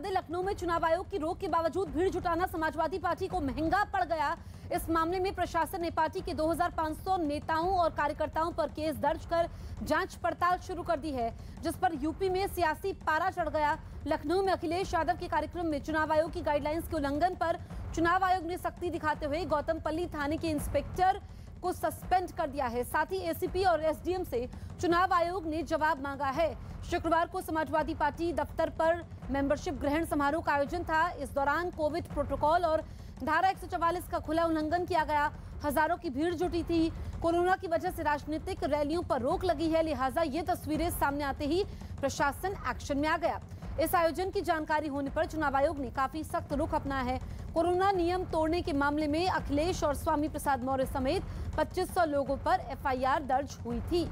दें, लखनऊ में चुनाव आयोग की रोक के बावजूद भीड़ जुटाना समाजवादी पार्टी को महंगा पड़ गया। इस मामले में प्रशासन ने पार्टी के 2500 नेताओं और कार्यकर्ताओं पर केस दर्ज कर जांच पड़ताल शुरू कर दी है, जिस पर यूपी में सियासी पारा चढ़ गया। लखनऊ में अखिलेश यादव के कार्यक्रम में चुनाव आयोग की गाइडलाइंस के उल्लंघन पर चुनाव आयोग ने सख्ती दिखाते हुए गौतमपल्ली थाने के इंस्पेक्टर को सस्पेंड कर दिया है। साथ ही एसीपी और एसडीएम से चुनाव आयोग ने जवाब मांगा है। शुक्रवार को समाजवादी पार्टी दफ्तर पर मेंबरशिप ग्रहण समारोह का आयोजन था। इस दौरान कोविड प्रोटोकॉल और धारा 144 का खुला उल्लंघन किया गया। हजारों की भीड़ जुटी थी। कोरोना की वजह से राजनीतिक रैलियों पर रोक लगी है, लिहाजा ये तस्वीरें सामने आते ही प्रशासन एक्शन में आ गया। इस आयोजन की जानकारी होने पर चुनाव आयोग ने काफी सख्त रुख अपनाया है। कोरोना नियम तोड़ने के मामले में अखिलेश और स्वामी प्रसाद मौर्य समेत 2500 लोगों पर एफआईआर दर्ज हुई थी।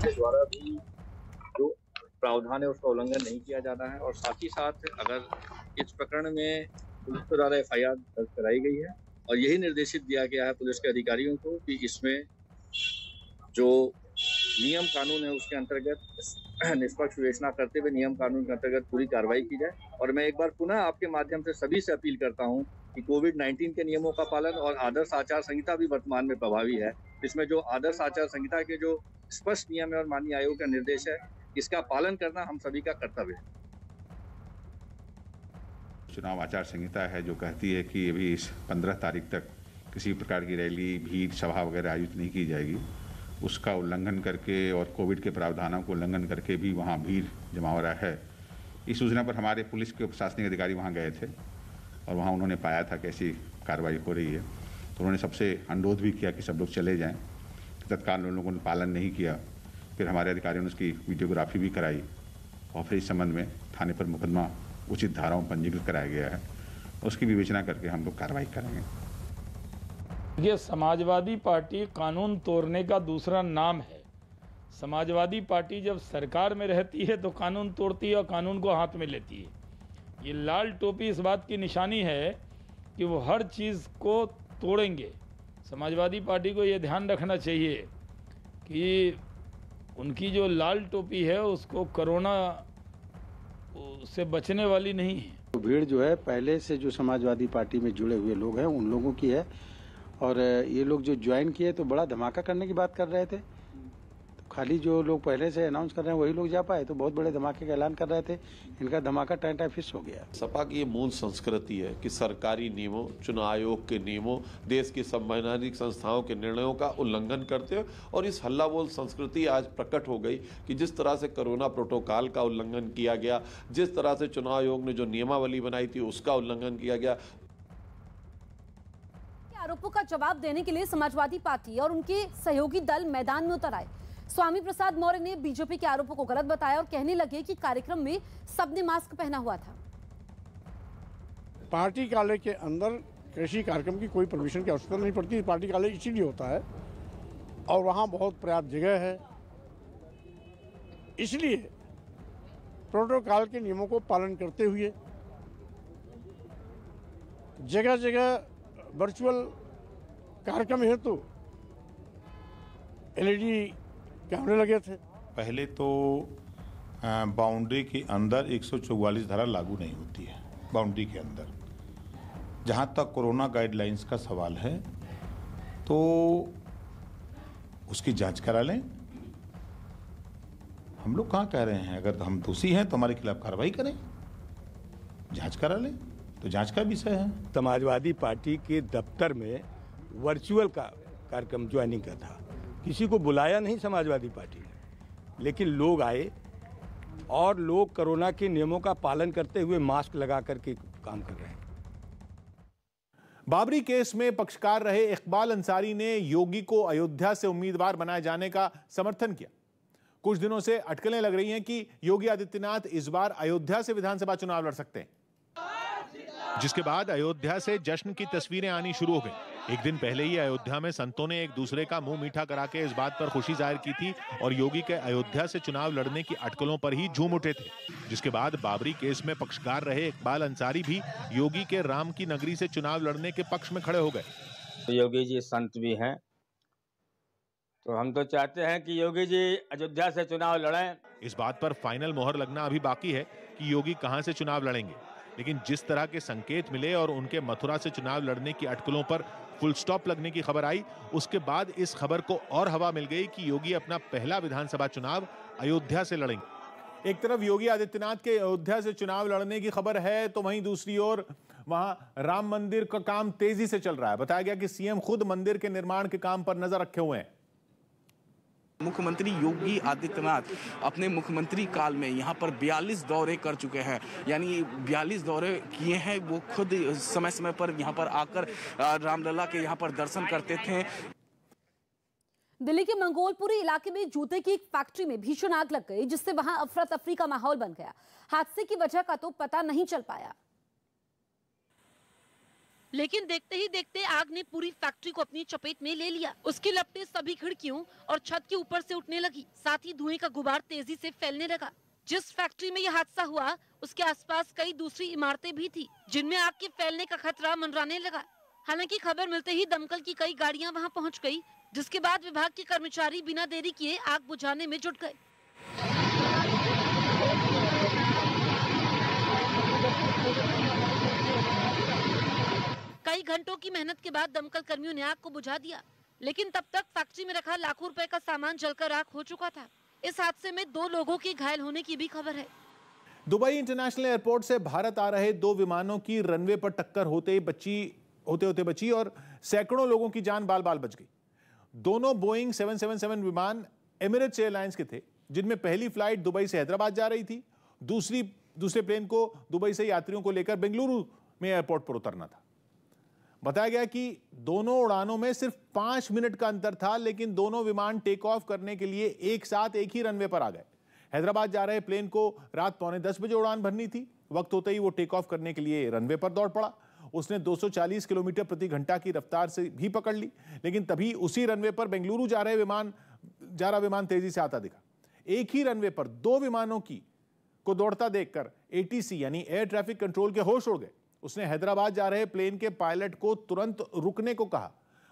द्वारा भी जो प्रावधान है उसका उल्लंघन नहीं किया जाना है और साथ ही साथ अगर इस प्रकरण में पुलिस के द्वारा एफआईआर दर्ज कराई गई है और यही निर्देशित दिया गया है पुलिस के अधिकारियों को कि इसमें जो नियम कानून है उसके अंतर्गत निष्पक्ष विवेचना करते हुए नियम कानून के अंतर्गत पूरी कार्रवाई की जाए। और मैं एक बार पुनः आपके माध्यम से सभी से अपील करता हूं कि कोविड-19 के नियमों का पालन और आदर्श आचार संहिता भी वर्तमान में प्रभावी है। इसमें जो आदर्श आचार संहिता के जो स्पष्ट नियम है और माननीय आयोग का निर्देश है, इसका पालन करना हम सभी का कर्तव्य है। चुनाव आचार संहिता है जो कहती है कि अभी इस 15 तारीख तक किसी प्रकार की रैली, भीड़, सभा वगैरह आयोजित नहीं की जाएगी। उसका उल्लंघन करके और कोविड के प्रावधानों को उल्लंघन करके भी वहाँ भीड़ जमा हो रहा है। इस सूचना पर हमारे पुलिस के प्रशासनिक अधिकारी वहाँ गए थे और वहाँ उन्होंने पाया था कि ऐसी कार्रवाई हो रही है, तो उन्होंने सबसे अनुरोध भी किया कि सब लोग चले जाएं। तत्काल उन लोगों ने पालन नहीं किया। फिर हमारे अधिकारियों ने उसकी वीडियोग्राफी भी कराई और फिर इस संबंध में थाने पर मुकदमा उचित धाराओं में पंजीकृत कराया गया है। उसकी विवेचना करके हम लोग कार्रवाई करेंगे। ये समाजवादी पार्टी कानून तोड़ने का दूसरा नाम है। समाजवादी पार्टी जब सरकार में रहती है तो कानून तोड़ती है और कानून को हाथ में लेती है। ये लाल टोपी इस बात की निशानी है कि वो हर चीज़ को तोड़ेंगे। समाजवादी पार्टी को ये ध्यान रखना चाहिए कि उनकी जो लाल टोपी है उसको कोरोना से बचने वाली नहीं है। तो भीड़ जो है पहले से जो समाजवादी पार्टी में जुड़े हुए लोग हैं उन लोगों की है और ये लोग जो ज्वाइन किए तो बड़ा धमाका करने की बात कर रहे थे। तो खाली जो लोग पहले से अनाउंस कर रहे हैं वही लोग जा पाए, तो बहुत बड़े धमाके का ऐलान कर रहे थे। इनका धमाका टाइम फिश हो गया। सपा की ये मूल संस्कृति है कि सरकारी नियमों, चुनाव आयोग के नियमों, देश की संवैधानिक संस्थाओं के निर्णयों का उल्लंघन करते हो और इस हल्ला बोल संस्कृति आज प्रकट हो गई कि जिस तरह से कोरोना प्रोटोकॉल का उल्लंघन किया गया, जिस तरह से चुनाव आयोग ने जो नियमावली बनाई थी उसका उल्लंघन किया गया। आरोपों का जवाब देने के लिए समाजवादी पार्टी और उनके सहयोगी दल मैदान में उतर आए। स्वामी प्रसाद मौर्य ने बीजेपी के आरोपों को गलत बताया और कहने लगे कि कार्यक्रम में सबने मास्क पहना हुआ था। पार्टी कार्यालय के अंदर कृषि कार्यक्रम की कोई परमिशन की आवश्यकता नहीं पड़ती। पार्टी कार्यालय इसीलिए होता है और वहाँ बहुत पर्याप्त जगह है, इसलिए प्रोटोकॉल के नियमों को पालन करते हुए जगह जगह वर्चुअल कार्यक्रम हेतु एलईडी कैमरे लगे थे। पहले तो बाउंड्री के अंदर 144 धारा लागू नहीं होती है। बाउंड्री के अंदर जहाँ तक कोरोना गाइडलाइंस का सवाल है तो उसकी जांच करा लें। हम लोग कहाँ कह रहे हैं, अगर हम दोषी हैं तो हमारे खिलाफ कार्रवाई करें, जांच करा लें, तो जांच का विषय है। समाजवादी पार्टी के दफ्तर में वर्चुअल का कार्यक्रम ज्वाइनिंग का था। किसी को बुलाया नहीं समाजवादी पार्टी ने, लेकिन लोग आए और लोग कोरोना के नियमों का पालन करते हुए मास्क लगा करके काम कर रहे हैं। बाबरी केस में पक्षकार रहे इकबाल अंसारी ने योगी को अयोध्या से उम्मीदवार बनाए जाने का समर्थन किया। कुछ दिनों से अटकलें लग रही हैं कि योगी आदित्यनाथ इस बार अयोध्या से विधानसभा चुनाव लड़ सकते हैं, जिसके बाद अयोध्या से जश्न की तस्वीरें आनी शुरू हो गई। एक दिन पहले ही अयोध्या में संतों ने एक दूसरे का मुंह मीठा करा के इस बात पर खुशी जाहिर की थी और योगी के अयोध्या से चुनाव लड़ने की अटकलों पर ही झूम उठे थे। जिसके बाद बाबरी केस में पक्षकार रहे इकबाल अंसारी भी योगी के राम की नगरी से चुनाव लड़ने के पक्ष में खड़े हो गए। योगी जी संत भी हैं, तो हम तो चाहते हैं कि योगी जी अयोध्या से चुनाव लड़ें। इस बात पर फाइनल मोहर लगना अभी बाकी है कि योगी कहां से चुनाव लड़ेंगे, लेकिन जिस तरह के संकेत मिले और उनके मथुरा से चुनाव लड़ने की अटकलों पर फुल स्टॉप लगने की खबर आई, उसके बाद इस खबर को और हवा मिल गई कि योगी अपना पहला विधानसभा चुनाव अयोध्या से लड़ेंगे। एक तरफ योगी आदित्यनाथ के अयोध्या से चुनाव लड़ने की खबर है, तो वहीं दूसरी ओर वहां राम मंदिर का काम तेजी से चल रहा है। बताया गया कि सीएम खुद मंदिर के निर्माण के काम पर नजर रखे हुए हैं। मुख्यमंत्री योगी आदित्यनाथ अपने मुख्यमंत्री काल में यहाँ पर 42 दौरे कर चुके हैं, यानी 42 दौरे किए हैं। वो खुद समय समय पर यहाँ पर आकर रामलला के यहाँ पर दर्शन करते थे। दिल्ली के मंगोलपुरी इलाके में जूते की एक फैक्ट्री में भीषण आग लग गई, जिससे वहां अफरा तफरी का माहौल बन गया। हादसे की वजह का तो पता नहीं चल पाया, लेकिन देखते ही देखते आग ने पूरी फैक्ट्री को अपनी चपेट में ले लिया। उसकी लपटें सभी खिड़कियों और छत के ऊपर से उठने लगी, साथ ही धुएं का गुबार तेजी से फैलने लगा। जिस फैक्ट्री में यह हादसा हुआ, उसके आसपास कई दूसरी इमारतें भी थी, जिनमें आग के फैलने का खतरा मंडराने लगा। हालांकि खबर मिलते ही दमकल की कई गाड़ियां वहां पहुंच गई, जिसके बाद विभाग के कर्मचारी बिना देरी किए आग बुझाने में जुट गए। कई घंटों की मेहनत के बाद दमकल कर्मियों ने आग को बुझा दिया, लेकिन तब तक फैक्ट्री में रखा लाखों रुपए का सामान जलकर राख हो चुका था। इस हादसे में 2 लोगों के घायल होने की भी खबर है। दुबई इंटरनेशनल एयरपोर्ट से भारत आ रहे 2 विमानों की रनवे पर टक्कर होते बची और सैकड़ों लोगों की जान बाल बाल बच गई। दोनों बोइंग 777 विमान एमिरेट्स एयरलाइंस के थे, जिनमें पहली फ्लाइट दुबई से हैदराबाद जा रही थी। दूसरे प्लेन को दुबई से यात्रियों को लेकर बेंगलुरु में एयरपोर्ट पर उतरना था। बताया गया कि दोनों उड़ानों में सिर्फ 5 मिनट का अंतर था, लेकिन दोनों विमान टेक ऑफ करने के लिए एक साथ एक ही रनवे पर आ गए। हैदराबाद जा रहे प्लेन को रात 9:45 बजे उड़ान भरनी थी। वक्त होते ही वो टेक ऑफ करने के लिए रनवे पर दौड़ पड़ा। उसने 240 किलोमीटर प्रति घंटा की रफ्तार से भी पकड़ ली, लेकिन तभी उसी रनवे पर बेंगलुरु जा रहा विमान तेजी से आता दिखा। एक ही रनवे पर 2 विमानों को दौड़ता देखकर एटीसी यानी एयर ट्रैफिक कंट्रोल के होश उड़ गए। उसने हैदराबाद जा रहे प्लेन के पायलट को तुरंत रुकने को कहा।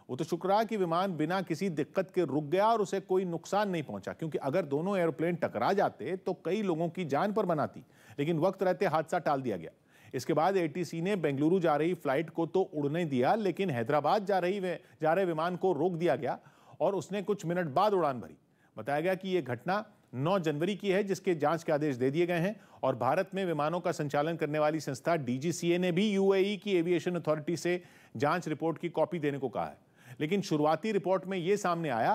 वो तो शुक्र रहा कि विमान बिना किसी दिक्कत के रुक गया और उसे कोई नुकसान नहीं पहुंचा, क्योंकि अगर दोनों एयरप्लेन टकरा जाते तो कई लोगों की जान पर बन आती। लेकिन वक्त रहते हादसा टाल दिया गया। इसके बाद एटीसी ने बेंगलुरु जा रही फ्लाइट को तो उड़ने दिया, लेकिन हैदराबाद जा रहे विमान को रोक दिया गया और उसने कुछ मिनट बाद उड़ान भरी। बताया गया कि यह घटना 9 जनवरी की है, जिसके जांच के आदेश दे दिए गए हैं और भारत में विमानों का संचालन करने वाली संस्था डीजीसीए ने भी यूएई की एविएशन अथॉरिटी से जांच रिपोर्ट की कॉपी देने को कहा है। लेकिन शुरुआती रिपोर्ट में यह सामने आया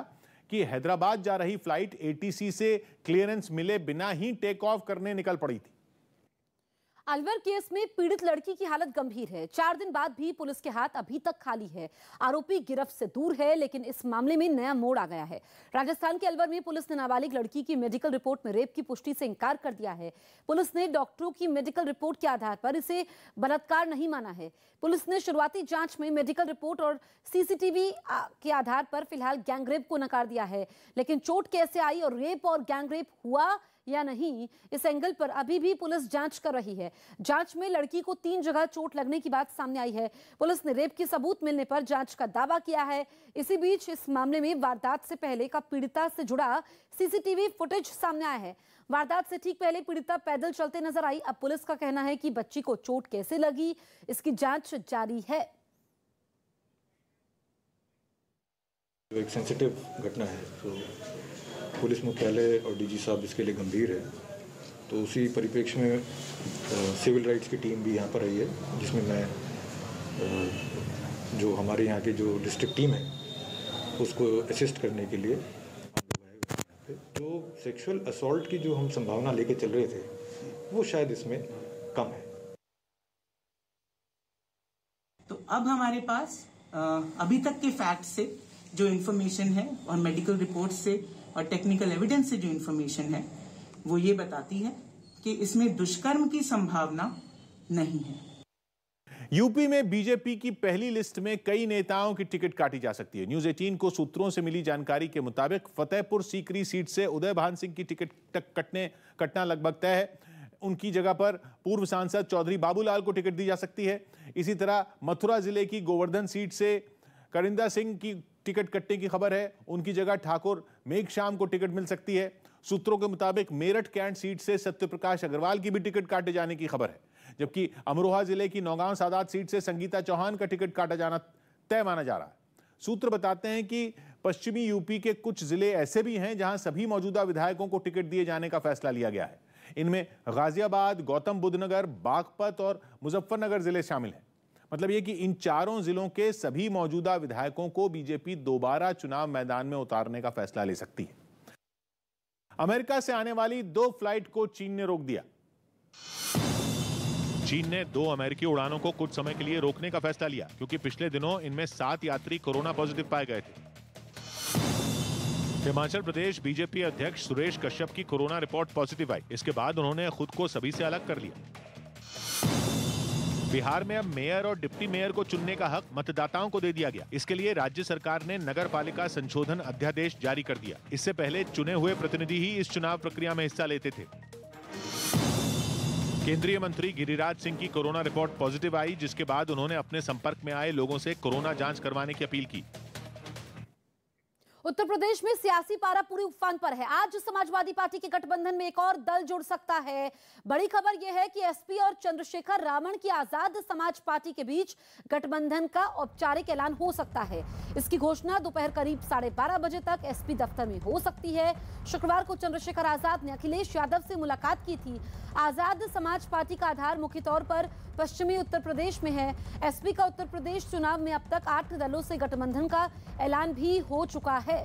कि हैदराबाद जा रही फ्लाइट एटीसी से क्लियरेंस मिले बिना ही टेक ऑफ करने निकल पड़ी थी। अलवर केस में पीड़ित लड़की की हालत गंभीर है। 4 दिन बाद भी पुलिस के हाथ अभी तक खाली है। आरोपी गिरफ्त से दूर है, लेकिन इस मामले में नया मोड़ आ गया है। राजस्थान के अलवर में पुलिस ने नाबालिग लड़की की मेडिकल रिपोर्ट में रेप की पुष्टि से इंकार कर दिया है। पुलिस ने डॉक्टरों की मेडिकल रिपोर्ट के आधार पर इसे बलात्कार नहीं माना है। पुलिस ने शुरुआती जांच में मेडिकल रिपोर्ट और सीसीटीवी के आधार पर फिलहाल गैंगरेप को नकार दिया है, लेकिन चोट कैसे आई और रेप और गैंगरेप हुआ या नहीं, इस एंगल पर अभी भी पुलिस जांच कर रही है। जांच में लड़की को 3 जगह चोट लगने की बात सामने आई है। पुलिस ने रेप के सबूत मिलने पर जांच का दावा किया है। इसी बीच इस मामले में वारदात से पहले का पीड़िता से जुड़ा सीसीटीवी फुटेज सामने आया है। वारदात से ठीक पहले पीड़िता पैदल चलते नजर आई। अब पुलिस का कहना है कि बच्ची को चोट कैसे लगी, इसकी जांच जारी है। एक सेंसिटिव घटना है, तो पुलिस मुख्यालय और डीजी साहब इसके लिए गंभीर है। तो उसी परिप्रेक्ष्य में सिविल राइट्स की टीम भी यहाँ पर आई है, जिसमें मैं जो हमारे यहाँ की जो डिस्ट्रिक्ट टीम है उसको असिस्ट करने के लिए जो सेक्सुअल असॉल्ट की जो हम संभावना लेके चल रहे थे वो शायद इसमें कम है। तो अब हमारे पास अभी तक के फैक्ट से जो इन्फॉर्मेशन है और मेडिकल रिपोर्ट से और टेक्निकल एविडेंस से जो इन्फॉर्मेशन है वो ये बताती है कि इसमें दुष्कर्म की संभावना नहीं है। यूपी में बीजेपी की पहली लिस्ट में कई नेताओं की टिकट काटी जा सकती है। न्यूज 18 को सूत्रों से मिली जानकारी के मुताबिक फतेहपुर सीकरी सीट से उदय भान सिंह की टिकट कटना लगभग तय है। उनकी जगह पर पूर्व सांसद चौधरी बाबूलाल को टिकट दी जा सकती है। इसी तरह मथुरा जिले की गोवर्धन सीट से करिंदा सिंह टिकट कटने की खबर है, उनकी जगह ठाकुर मेघश्याम को टिकट मिल सकती है। सूत्रों के मुताबिक मेरठ कैंट सीट से सत्यप्रकाश अग्रवाल की भी टिकट काटे जाने की खबर है, जबकि अमरोहा जिले की नौगांव सादात सीट से संगीता चौहान का टिकट काटा जाना तय माना जा रहा है। सूत्र बताते हैं कि पश्चिमी यूपी के कुछ जिले ऐसे भी हैं जहां सभी मौजूदा विधायकों को टिकट दिए जाने का फैसला लिया गया है। इनमें गाजियाबाद, गौतम बुद्ध नगर, बागपत और मुजफ्फरनगर जिले शामिल हैं। मतलब यह कि इन चारों जिलों के सभी मौजूदा विधायकों को बीजेपी दोबारा चुनाव मैदान में उतारने का फैसला ले सकती है। अमेरिका से आने वाली 2 फ्लाइट को चीन ने रोक दिया। चीन ने 2 अमेरिकी उड़ानों को कुछ समय के लिए रोकने का फैसला लिया, क्योंकि पिछले दिनों इनमें 7 यात्री कोरोना पॉजिटिव पाए गए थे। हिमाचल प्रदेश बीजेपी अध्यक्ष सुरेश कश्यप की कोरोना रिपोर्ट पॉजिटिव आई। इसके बाद उन्होंने खुद को सभी से अलग कर लिया। बिहार में अब मेयर और डिप्टी मेयर को चुनने का हक मतदाताओं को दे दिया गया। इसके लिए राज्य सरकार ने नगर पालिका संशोधन अध्यादेश जारी कर दिया। इससे पहले चुने हुए प्रतिनिधि ही इस चुनाव प्रक्रिया में हिस्सा लेते थे। केंद्रीय मंत्री गिरिराज सिंह की कोरोना रिपोर्ट पॉजिटिव आई, जिसके बाद उन्होंने अपने संपर्क में आए लोगों से कोरोना जांच करवाने की अपील की। उत्तर प्रदेश में सियासी पारा पूरी उफान पर है। आज समाजवादी पार्टी के गठबंधन में एक और दल जुड़ सकता है। बड़ी खबर यह है कि एसपी और चंद्रशेखर रावण की आजाद समाज पार्टी के बीच गठबंधन का औपचारिक ऐलान हो सकता है। इसकी घोषणा दोपहर करीब 12:30 बजे तक एसपी दफ्तर में हो सकती है। शुक्रवार को चंद्रशेखर आजाद ने अखिलेश यादव से मुलाकात की थी। आजाद समाज पार्टी का आधार मुख्य तौर पर पश्चिमी उत्तर प्रदेश में है। एसपी का उत्तर प्रदेश चुनाव में अब तक 8 दलों से गठबंधन का ऐलान भी हो चुका है।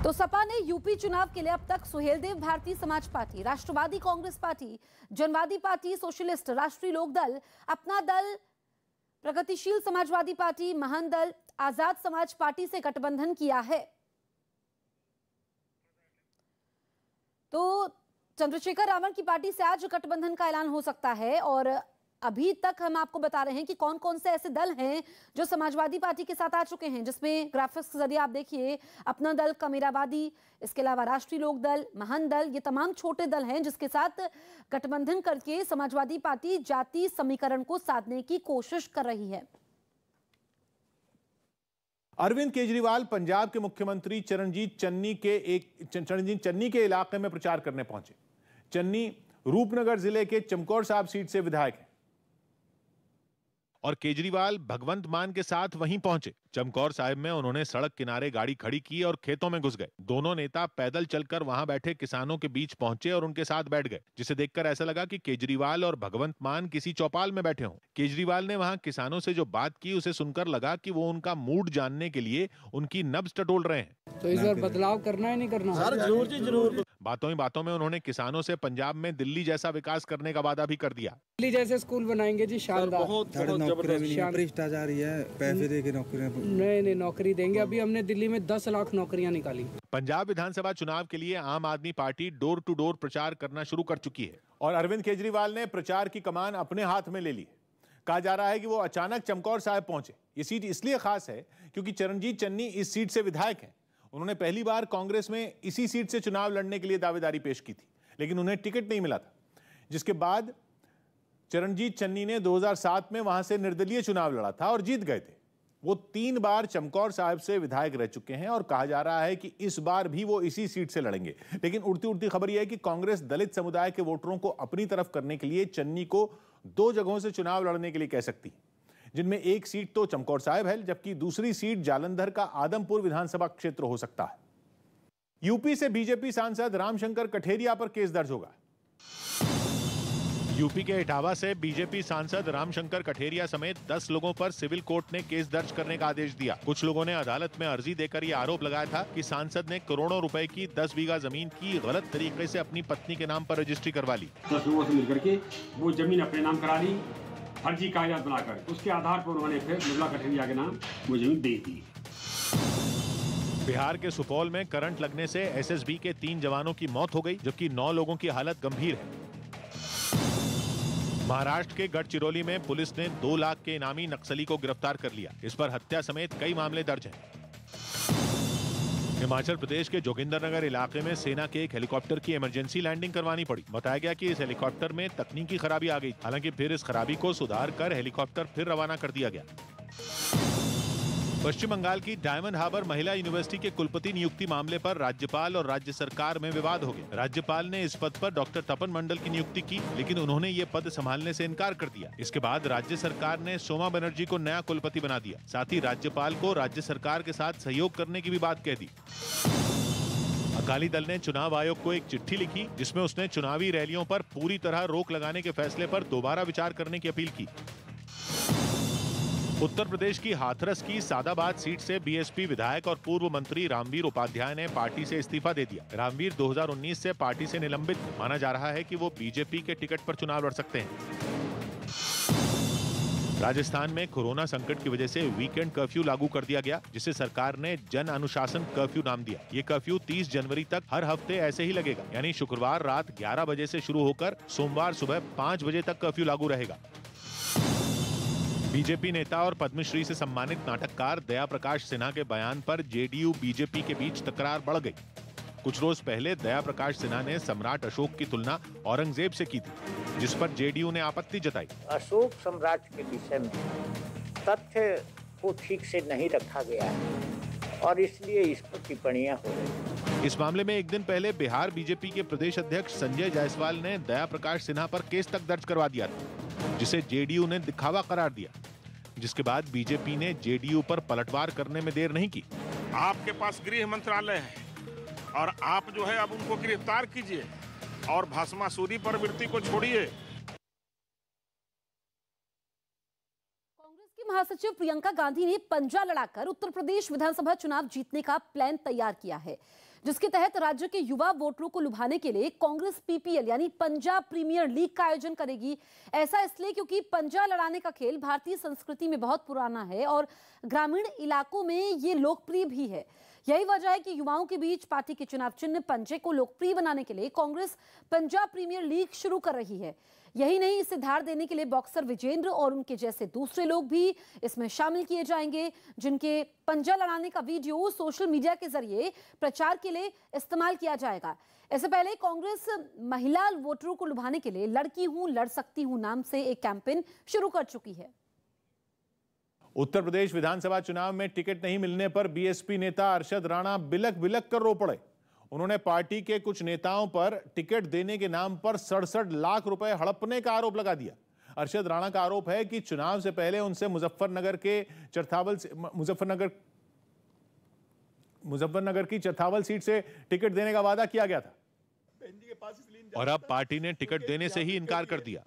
तो सपा ने यूपी चुनाव के लिए अब तक सुहेलदेव भारतीय समाज पार्टी, राष्ट्रवादी कांग्रेस पार्टी, जनवादी पार्टी, सोशलिस्ट राष्ट्रीय लोकदल, अपना दल, प्रगतिशील समाजवादी पार्टी, महान दल, आजाद समाज पार्टी से गठबंधन किया है। तो चंद्रशेखर रावण की पार्टी से आज गठबंधन का ऐलान हो सकता है। और अभी तक हम आपको बता रहे हैं कि कौन कौन से ऐसे दल हैं जो समाजवादी पार्टी के साथ आ चुके हैं, जिसमें ग्राफिक्स के जरिए आप देखिए अपना दल, कमेरावादी, इसके अलावा राष्ट्रीय लोकदल, महान दल, ये तमाम छोटे दल हैं जिसके साथ गठबंधन करके समाजवादी पार्टी जाति समीकरण को साधने की कोशिश कर रही है। अरविंद केजरीवाल पंजाब के मुख्यमंत्री चरणजीत चन्नी के इलाके में प्रचार करने पहुंचे। चन्नी रूपनगर जिले के चमकौर साहब सीट से विधायक हैं और केजरीवाल भगवंत मान के साथ वहीं पहुंचे। चमकौर साहिब में उन्होंने सड़क किनारे गाड़ी खड़ी की और खेतों में घुस गए। दोनों नेता पैदल चलकर वहां बैठे किसानों के बीच पहुंचे और उनके साथ बैठ गए, जिसे देखकर ऐसा लगा कि केजरीवाल और भगवंत मान किसी चौपाल में बैठे हों। केजरीवाल ने वहां किसानों से जो बात की उसे सुनकर लगा कि वो उनका मूड जानने के लिए उनकी नब्ज टटोल रहे हैं। तो इस बार बदलाव करना है नहीं करना? सर जरूर जी जरूर। बातों ही बातों में उन्होंने किसानों से पंजाब में दिल्ली जैसा विकास करने का वादा भी कर दिया। दिल्ली जैसे स्कूल बनाएंगे जी, शानदार। भ्रष्टाचार ही है, पैसे दे के नौकरियां नहीं नौकरी देंगे। अभी हमने दिल्ली में 10 लाख नौकरियां निकाली। पंजाब विधानसभा चुनाव के लिए आम आदमी पार्टी डोर टू डोर प्रचार करना शुरू कर चुकी है और अरविंद केजरीवाल ने प्रचार की कमान अपने हाथ में ले ली। कहा जा रहा है कि वो अचानक चमकौर साहब पहुंचे। ये सीट इसलिए खास है क्योंकि चरणजीत चन्नी इस सीट से विधायक हैं। उन्होंने पहली बार कांग्रेस में इसी सीट से चुनाव लड़ने के लिए दावेदारी पेश की थी, लेकिन उन्हें टिकट नहीं मिला था, जिसके बाद चरणजीत चन्नी ने 2007 में वहां से निर्दलीय चुनाव लड़ा था और जीत गए थे। वो 3 बार चमकौर साहब से विधायक रह चुके हैं और कहा जा रहा है कि इस बार भी वो इसी सीट से लड़ेंगे। लेकिन उड़ती उड़ती खबर यह है कि कांग्रेस दलित समुदाय के वोटरों को अपनी तरफ करने के लिए चन्नी को 2 जगहों से चुनाव लड़ने के लिए कह सकती है, जिनमें एक सीट तो चमकौर साहिब है, जबकि दूसरी सीट जालंधर का आदमपुर विधानसभा क्षेत्र हो सकता है। यूपी से बीजेपी सांसद रामशंकर कठेरिया पर केस दर्ज होगा। यूपी के इटावा से बीजेपी सांसद रामशंकर कठेरिया समेत 10 लोगों पर सिविल कोर्ट ने केस दर्ज करने का आदेश दिया। कुछ लोगों ने अदालत में अर्जी देकर ये आरोप लगाया था कि सांसद ने करोड़ों रुपए की 10 बीघा जमीन की गलत तरीके से अपनी पत्नी के नाम पर रजिस्ट्री करवा ली। 10 लोगों से मिलकर के वो जमीन अपने नाम करा ली, फर्जी कागजात बनाकर। उसके आधार पर उन्होंने फिर निर्मला कठेरिया के नाम वो जमीन दे दी। बिहार के सुपौल में करंट लगने से एसएसबी के 3 जवानों की मौत हो गई, जबकि 9 लोगों की हालत गंभीर है। महाराष्ट्र के गढ़चिरौली में पुलिस ने 2 लाख के इनामी नक्सली को गिरफ्तार कर लिया। इस पर हत्या समेत कई मामले दर्ज हैं। हिमाचल प्रदेश के जोगिंदरनगर इलाके में सेना के एक हेलीकॉप्टर की इमरजेंसी लैंडिंग करवानी पड़ी। बताया गया कि इस हेलीकॉप्टर में तकनीकी खराबी आ गई। हालांकि फिर इस खराबी को सुधार कर हेलीकॉप्टर फिर रवाना कर दिया गया। पश्चिम बंगाल की डायमंड हार्बर महिला यूनिवर्सिटी के कुलपति नियुक्ति मामले पर राज्यपाल और राज्य सरकार में विवाद हो गया। राज्यपाल ने इस पद पर डॉक्टर तपन मंडल की नियुक्ति की, लेकिन उन्होंने ये पद संभालने से इनकार कर दिया। इसके बाद राज्य सरकार ने सोमा बनर्जी को नया कुलपति बना दिया। साथ ही राज्यपाल को राज्य सरकार के साथ सहयोग करने की भी बात कह दी। अकाली दल ने चुनाव आयोग को एक चिट्ठी लिखी, जिसमें उसने चुनावी रैलियों पर पूरी तरह रोक लगाने के फैसले पर दोबारा विचार करने की अपील की। उत्तर प्रदेश की हाथरस की सादाबाद सीट से बीएसपी विधायक और पूर्व मंत्री रामवीर उपाध्याय ने पार्टी से इस्तीफा दे दिया। रामवीर 2019 से पार्टी से निलंबित। माना जा रहा है कि वो बीजेपी के टिकट पर चुनाव लड़ सकते हैं। राजस्थान में कोरोना संकट की वजह से वीकेंड कर्फ्यू लागू कर दिया गया, जिसे सरकार ने जन अनुशासन कर्फ्यू नाम दिया। ये कर्फ्यू 30 जनवरी तक हर हफ्ते ऐसे ही लगेगा, यानी शुक्रवार रात 11 बजे से शुरू होकर सोमवार सुबह 5 बजे तक कर्फ्यू लागू रहेगा। बीजेपी नेता और पद्मश्री से सम्मानित नाटककार दया प्रकाश सिन्हा के बयान पर जेडीयू बीजेपी के बीच तकरार बढ़ गई। कुछ रोज पहले दया प्रकाश सिन्हा ने सम्राट अशोक की तुलना औरंगजेब से की थी, जिस पर जेडीयू ने आपत्ति जताई। अशोक सम्राट के विषय में तथ्य को ठीक से नहीं रखा गया है और इसलिए इस पर टिप्पणियां हो रही। इस मामले में एक दिन पहले बिहार बीजेपी के प्रदेश अध्यक्ष संजय जायसवाल ने दया प्रकाश सिन्हा पर केस तक दर्ज करवा दिया था, जिसे जेडीयू ने दिखावा करार दिया। जिसके बाद बीजेपी ने जेडीयू पर पलटवार करने में देर नहीं की। आपके पास गृह मंत्रालय है और आप जो है अब उनको गिरफ्तार कीजिए और भस्मासुरी प्रवृत्ति को छोड़िए। कांग्रेस की महासचिव प्रियंका गांधी ने पंजा लड़ाकर उत्तर प्रदेश विधानसभा चुनाव जीतने का प्लान तैयार किया है, जिसके तहत राज्य के युवा वोटरों को लुभाने के लिए कांग्रेस पीपीएल यानी पंजाब प्रीमियर लीग का आयोजन करेगी। ऐसा इसलिए क्योंकि पंजा लड़ाने का खेल भारतीय संस्कृति में बहुत पुराना है और ग्रामीण इलाकों में ये लोकप्रिय भी है। यही वजह है कि युवाओं के बीच पार्टी के चुनाव चिन्ह पंजे को लोकप्रिय बनाने के लिए कांग्रेस पंजाब प्रीमियर लीग शुरू कर रही है। यही नहीं, इसे धार देने के लिए बॉक्सर विजेंद्र और उनके जैसे दूसरे लोग भी इसमें शामिल किए जाएंगे, जिनके पंजा लड़ाने का वीडियो सोशल मीडिया के जरिए प्रचार के लिए इस्तेमाल किया जाएगा। इससे पहले कांग्रेस महिला वोटरों को लुभाने के लिए लड़की हूं लड़ सकती हूं नाम से एक कैंपेन शुरू कर चुकी है। उत्तर प्रदेश विधानसभा चुनाव में टिकट नहीं मिलने पर बीएसपी नेता अरशद राणा बिलक बिलक कर रो पड़े। उन्होंने पार्टी के कुछ नेताओं पर टिकट देने के नाम पर 67 लाख रुपए हड़पने का आरोप लगा दिया। अरशद राणा का आरोप है कि चुनाव से पहले उनसे मुजफ्फरनगर की चरथावल सीट से टिकट देने का वादा किया गया था और अब पार्टी ने टिकट देने से ही इनकार कर दिया।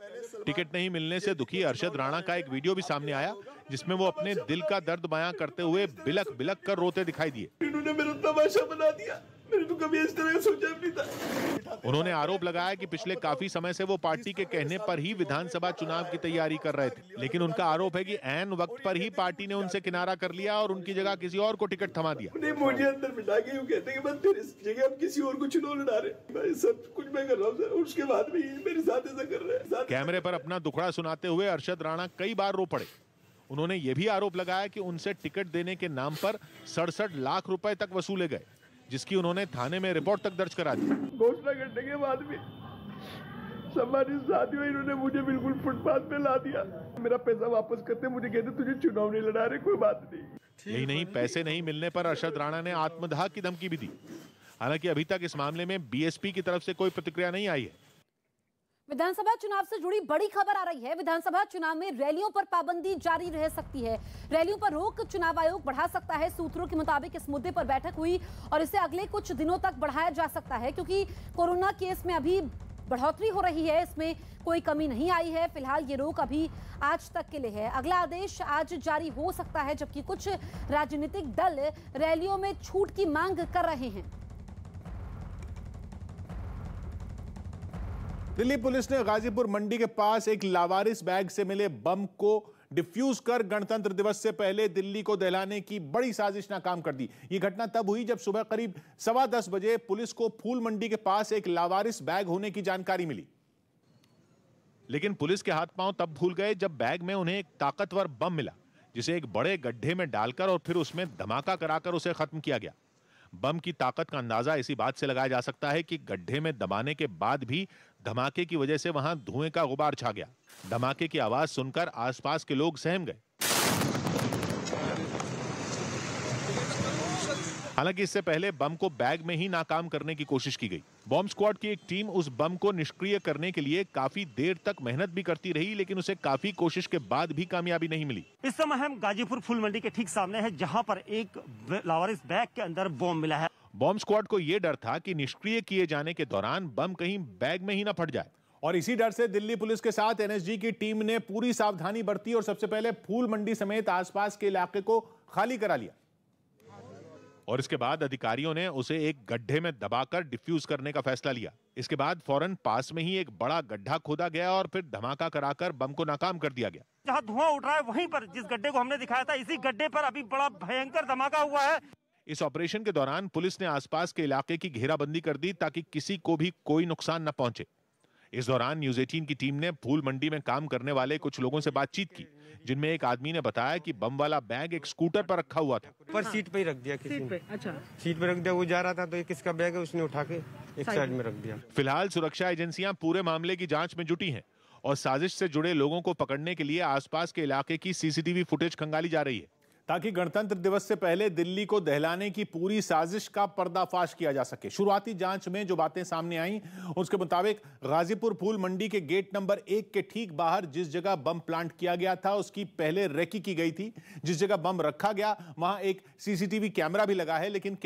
टिकट नहीं मिलने से दुखी अरशद राणा का एक वीडियो भी सामने आया, जिसमें वो अपने दिल का दर्द बयां करते हुए बिलक बिलक कर रोते दिखाई दिए। इन्होंने मेरा तमाशा बना दिया, मैंने तो कभी इस तरह सोचा नहीं था। उन्होंने आरोप लगाया कि पिछले काफी समय से वो पार्टी के कहने पर ही विधानसभा चुनाव की तैयारी कर रहे थे, लेकिन उनका आरोप है कि ऐन वक्त पर ही पार्टी ने उनसे किनारा कर लिया और उनकी जगह किसी और को टिकट थमा दिया। मुझे अंदर बिठा के यूं कहते हैं कि बस तेरी जगह अब किसी और को चुनाव लड़ा रहे, सब कुछ मैं कर रहा हूँ सर, उसके बाद भी मेरे साथ ऐसा कर रहे हैं। कैमरे पर अपना दुखड़ा सुनाते हुए अरशद राणा कई बार रो पड़े। उन्होंने ये भी आरोप लगाया कि उनसे टिकट देने के नाम पर 67 लाख रुपए तक वसूले गए, जिसकी उन्होंने थाने में रिपोर्ट तक दर्ज करा दी। घोषणा करने के बाद भी सम्मानित साथियों, इन्होंने मुझे बिल्कुल फुटपाथ पे ला दिया। मेरा पैसा वापस करते, मुझे कहते तुझे चुनाव नहीं लड़ा रहे, कोई बात नहीं। यही नहीं, पैसे नहीं मिलने पर अरशद राणा ने आत्मदाह की धमकी भी दी। हालांकि अभी तक इस मामले में बीएसपी की तरफ से कोई प्रतिक्रिया नहीं आई है। विधानसभा चुनाव से जुड़ी बड़ी खबर आ रही है। विधानसभा चुनाव में रैलियों पर पाबंदी जारी रह सकती है। रैलियों पर रोक चुनाव आयोग बढ़ा सकता है। सूत्रों के मुताबिक इस मुद्दे पर बैठक हुई और इसे अगले कुछ दिनों तक बढ़ाया जा सकता है, क्योंकि कोरोना केस में अभी बढ़ोतरी हो रही है। इसमें कोई कमी नहीं आई है। फिलहाल ये रोक अभी आज तक के लिए है। अगला आदेश आज जारी हो सकता है, जबकि कुछ राजनीतिक दल रैलियों में छूट की मांग कर रहे हैं। दिल्ली पुलिस ने गाजीपुर मंडी के पास एक लावारिस बैग से मिले बम को डिफ्यूज कर गणतंत्र दिवस से पहले दिल्ली को दहलाने की बड़ी साजिश नाकाम कर दी। यह घटना तब हुई जब सुबह करीब 10:15 बजे पुलिस को फूल मंडी के पास एक लावारिस बैग होने की जानकारी मिली। लेकिन पुलिस के हाथ पांव तब भूल गए जब बैग में उन्हें एक ताकतवर बम मिला, जिसे एक बड़े गड्ढे में डालकर और फिर उसमें धमाका कराकर उसे खत्म किया गया। बम की ताकत का अंदाजा इसी बात से लगाया जा सकता है कि गड्ढे में दबाने के बाद भी धमाके की वजह से वहां धुएं का गुबार छा गया। धमाके की आवाज सुनकर आसपास के लोग सहम गए। हालांकि इससे पहले बम को बैग में ही नाकाम करने की कोशिश की गई। बॉम्ब स्क्वाड की एक टीम उस बम को निष्क्रिय करने के लिए काफी देर तक मेहनत भी करती रही, लेकिन उसे काफी कोशिश के बाद भी कामयाबी नहीं मिली। इस समय हम गाजीपुर फूल मंडी के ठीक सामने है, जहां पर एक लावारिस बैग के अंदर बॉम्ब मिला है। बॉम्ब स्क्वाड को यह डर था कि निष्क्रिय किए जाने के दौरान बम कहीं बैग में ही न फट जाए, और इसी डर से दिल्ली पुलिस के साथ एनएसजी की टीम ने पूरी सावधानी बरती और सबसे पहले फूल मंडी समेत आसपास के इलाके को खाली करा लिया। और इसके बाद अधिकारियों ने उसे एक गड्ढे में दबाकर डिफ्यूज करने का फैसला लिया। इसके बाद फौरन पास में ही एक बड़ा गड्ढा खोदा गया और फिर धमाका कराकर बम को नाकाम कर दिया गया। जहां धुआं उठ रहा है वहीं पर जिस गड्ढे को हमने दिखाया था, इसी गड्ढे पर अभी बड़ा भयंकर धमाका हुआ है। इस ऑपरेशन के दौरान पुलिस ने आसपास के इलाके की घेराबंदी कर दी ताकि किसी को भी कोई नुकसान न पहुंचे। इस दौरान न्यूज 18 की टीम ने फूल मंडी में काम करने वाले कुछ लोगों से बातचीत की, जिनमें एक आदमी ने बताया कि बम वाला बैग एक स्कूटर पर रखा हुआ था। पर सीट पे ही रख दिया किसी ने। अच्छा, सीट पे रख दिया। वो जा रहा था तो ये किसका बैग है, उसने उठा के एक साइड में रख दिया। फिलहाल सुरक्षा एजेंसियां पूरे मामले की जांच में जुटी हैं और साजिश से जुड़े लोगों को पकड़ने के लिए आसपास के इलाके की सीसीटीवी फुटेज खंगाली जा रही है, ताकि गणतंत्र दिवस से पहले दिल्ली को दहलाने की पूरी साजिश का पर्दाफाश किया जा सके। शुरुआती जांच में जो बातें सामने आई उसके मुताबिक गाजीपुर फूल मंडी के गेट नंबर 1 के ठीक बाहर जिस जगह बम प्लांट किया गया था उसकी पहले रेकी की गई थी। जिस जगह बम रखा गया वहां एक सीसीटीवी कैमरा भी लगा है, लेकिन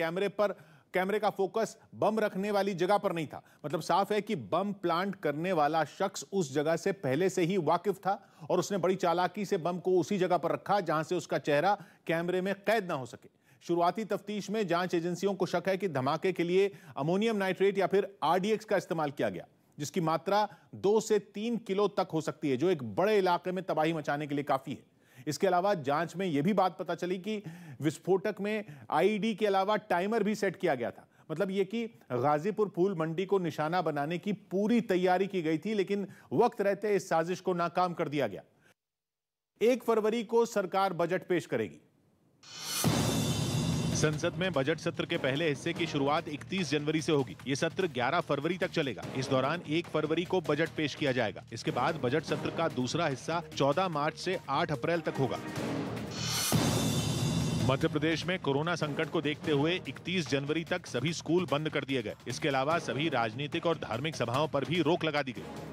कैमरे का फोकस बम रखने वाली जगह पर नहीं था। मतलब साफ है कि बम प्लांट करने वाला शख्स उस जगह से पहले से ही वाकिफ था और उसने बड़ी चालाकी से बम को उसी जगह पर रखा जहां से उसका चेहरा कैमरे में कैद ना हो सके। शुरुआती तफ्तीश में जांच एजेंसियों को शक है कि धमाके के लिए अमोनियम नाइट्रेट या फिर आरडीएक्स का इस्तेमाल किया गया, जिसकी मात्रा 2 से 3 किलो तक हो सकती है, जो एक बड़े इलाके में तबाही मचाने के लिए काफी है। इसके अलावा जांच में यह भी बात पता चली कि विस्फोटक में आईईडी के अलावा टाइमर भी सेट किया गया था। मतलब यह कि गाजीपुर फूल मंडी को निशाना बनाने की पूरी तैयारी की गई थी, लेकिन वक्त रहते इस साजिश को नाकाम कर दिया गया। 1 फरवरी को सरकार बजट पेश करेगी। संसद में बजट सत्र के पहले हिस्से की शुरुआत 31 जनवरी से होगी। ये सत्र 11 फरवरी तक चलेगा। इस दौरान 1 फरवरी को बजट पेश किया जाएगा। इसके बाद बजट सत्र का दूसरा हिस्सा 14 मार्च से 8 अप्रैल तक होगा। मध्य प्रदेश में कोरोना संकट को देखते हुए 31 जनवरी तक सभी स्कूल बंद कर दिए गए। इसके अलावा सभी राजनीतिक और धार्मिक सभाओं पर भी रोक लगा दी गई।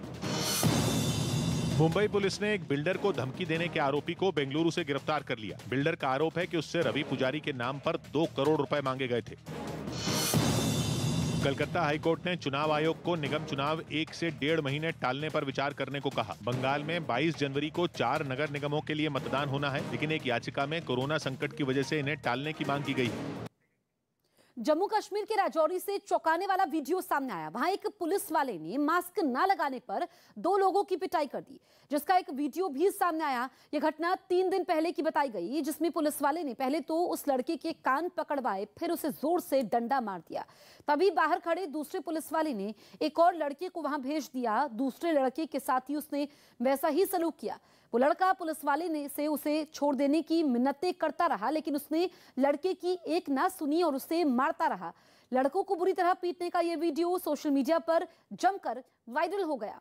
मुंबई पुलिस ने एक बिल्डर को धमकी देने के आरोपी को बेंगलुरु से गिरफ्तार कर लिया। बिल्डर का आरोप है कि उससे रवि पुजारी के नाम पर 2 करोड़ रुपए मांगे गए थे। कलकत्ता हाईकोर्ट ने चुनाव आयोग को निगम चुनाव 1 से 1.5 महीने टालने पर विचार करने को कहा। बंगाल में 22 जनवरी को 4 नगर निगमों के लिए मतदान होना है, लेकिन एक याचिका में कोरोना संकट की वजह से इन्हें टालने की मांग की गई है। जम्मू कश्मीर के राजौरी से चौंकाने वाला वीडियो सामने आया। वहां एक पुलिस वाले ने मास्क ना लगाने पर 2 लोगों की पिटाई कर दी, जिसका एक वीडियो भी सामने आया। यह घटना 3 दिन पहले की बताई गई, जिसमें पुलिस वाले ने पहले तो उस लड़के के कान पकड़वाए, फिर उसे जोर से डंडा मार दिया। तभी बाहर खड़े दूसरे पुलिस वाले ने एक और लड़के को वहां भेज दिया। दूसरे लड़के के साथ ही उसने वैसा ही सलूक किया। वो लड़का पुलिस वाले ने से उसे छोड़ देने की मिन्नतें करता रहा, लेकिन उसने लड़के की एक ना सुनी और उसे मारता रहा। लड़कों को बुरी तरह पीटने का यह वीडियो सोशल मीडिया पर जमकर वायरल हो गया।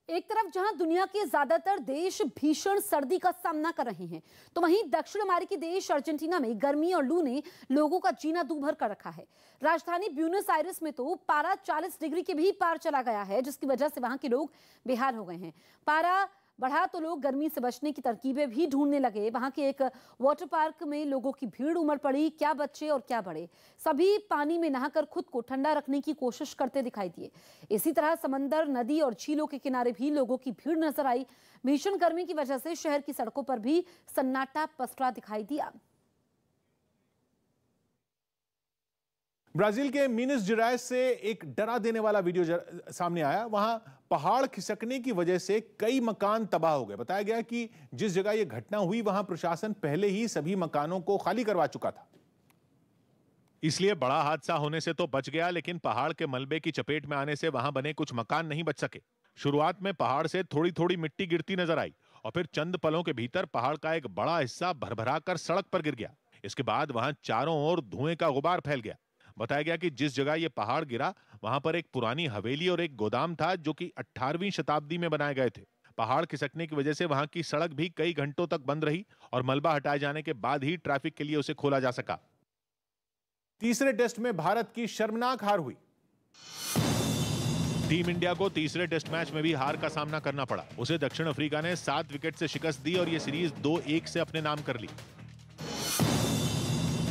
एक तरफ जहां दुनिया के ज्यादातर देश भीषण सर्दी का सामना कर रहे हैं, तो वहीं दक्षिण अमेरिकी देश अर्जेंटीना में गर्मी और लू ने लोगों का जीना दूभर कर रखा है। राजधानी ब्यूनस आयर्स में तो पारा 40 डिग्री के भी पार चला गया है, जिसकी वजह से वहां के लोग बेहाल हो गए हैं। पारा बढ़ा तो लोग गर्मी से बचने की तरकीबें भी ढूंढने लगे। वहां के एक वाटर पार्क में लोगों की भीड़ उमड़ पड़ी। क्या बच्चे और क्या बड़े, सभी पानी में नहाकर खुद को ठंडा रखने की कोशिश करते दिखाई दिए। इसी तरह समंदर, नदी और झीलों के किनारे भी लोगों की भीड़ नजर आई। भीषण गर्मी की वजह से शहर की सड़कों पर भी सन्नाटा पसरा दिखाई दिया। ब्राजील के मिनस जेराइस से एक डरा देने वाला वीडियो सामने आया। वहां पहाड़ खिसकने की वजह से कई मकान तबाह हो गए। बताया गया कि जिस जगह यह घटना हुई वहां प्रशासन पहले ही सभी मकानों को खाली करवा चुका था। इसलिए बड़ा हादसा होने से तो बच गया, लेकिन पहाड़ के मलबे की चपेट में आने से वहां बने कुछ मकान नहीं बच सके। शुरुआत में पहाड़ से थोड़ी थोड़ी मिट्टी गिरती नजर आई और फिर चंद पलों के भीतर पहाड़ का एक बड़ा हिस्सा भरभरा कर सड़क पर गिर गया। इसके बाद वहां चारों ओर धुएं का गुबार फैल गया। बताया गया कि जिस जगह ये पहाड़ गिरा वहां पर एक पुरानी हवेली और एक गोदाम था जो कि 18वीं शताब्दी में बनाए गए थे। पहाड़ खिसकने की वजह से वहां की सड़क भी कई घंटों तक बंद रही और मलबा हटाए जाने के बाद ही ट्रैफिक के लिए उसे खोला जा सका। तीसरे टेस्ट में भारत की शर्मनाक हार हुई। टीम इंडिया को तीसरे टेस्ट मैच में भी हार का सामना करना पड़ा। उसे दक्षिण अफ्रीका ने 7 विकेट से शिकस्त दी और ये सीरीज 2-1 से अपने नाम कर ली।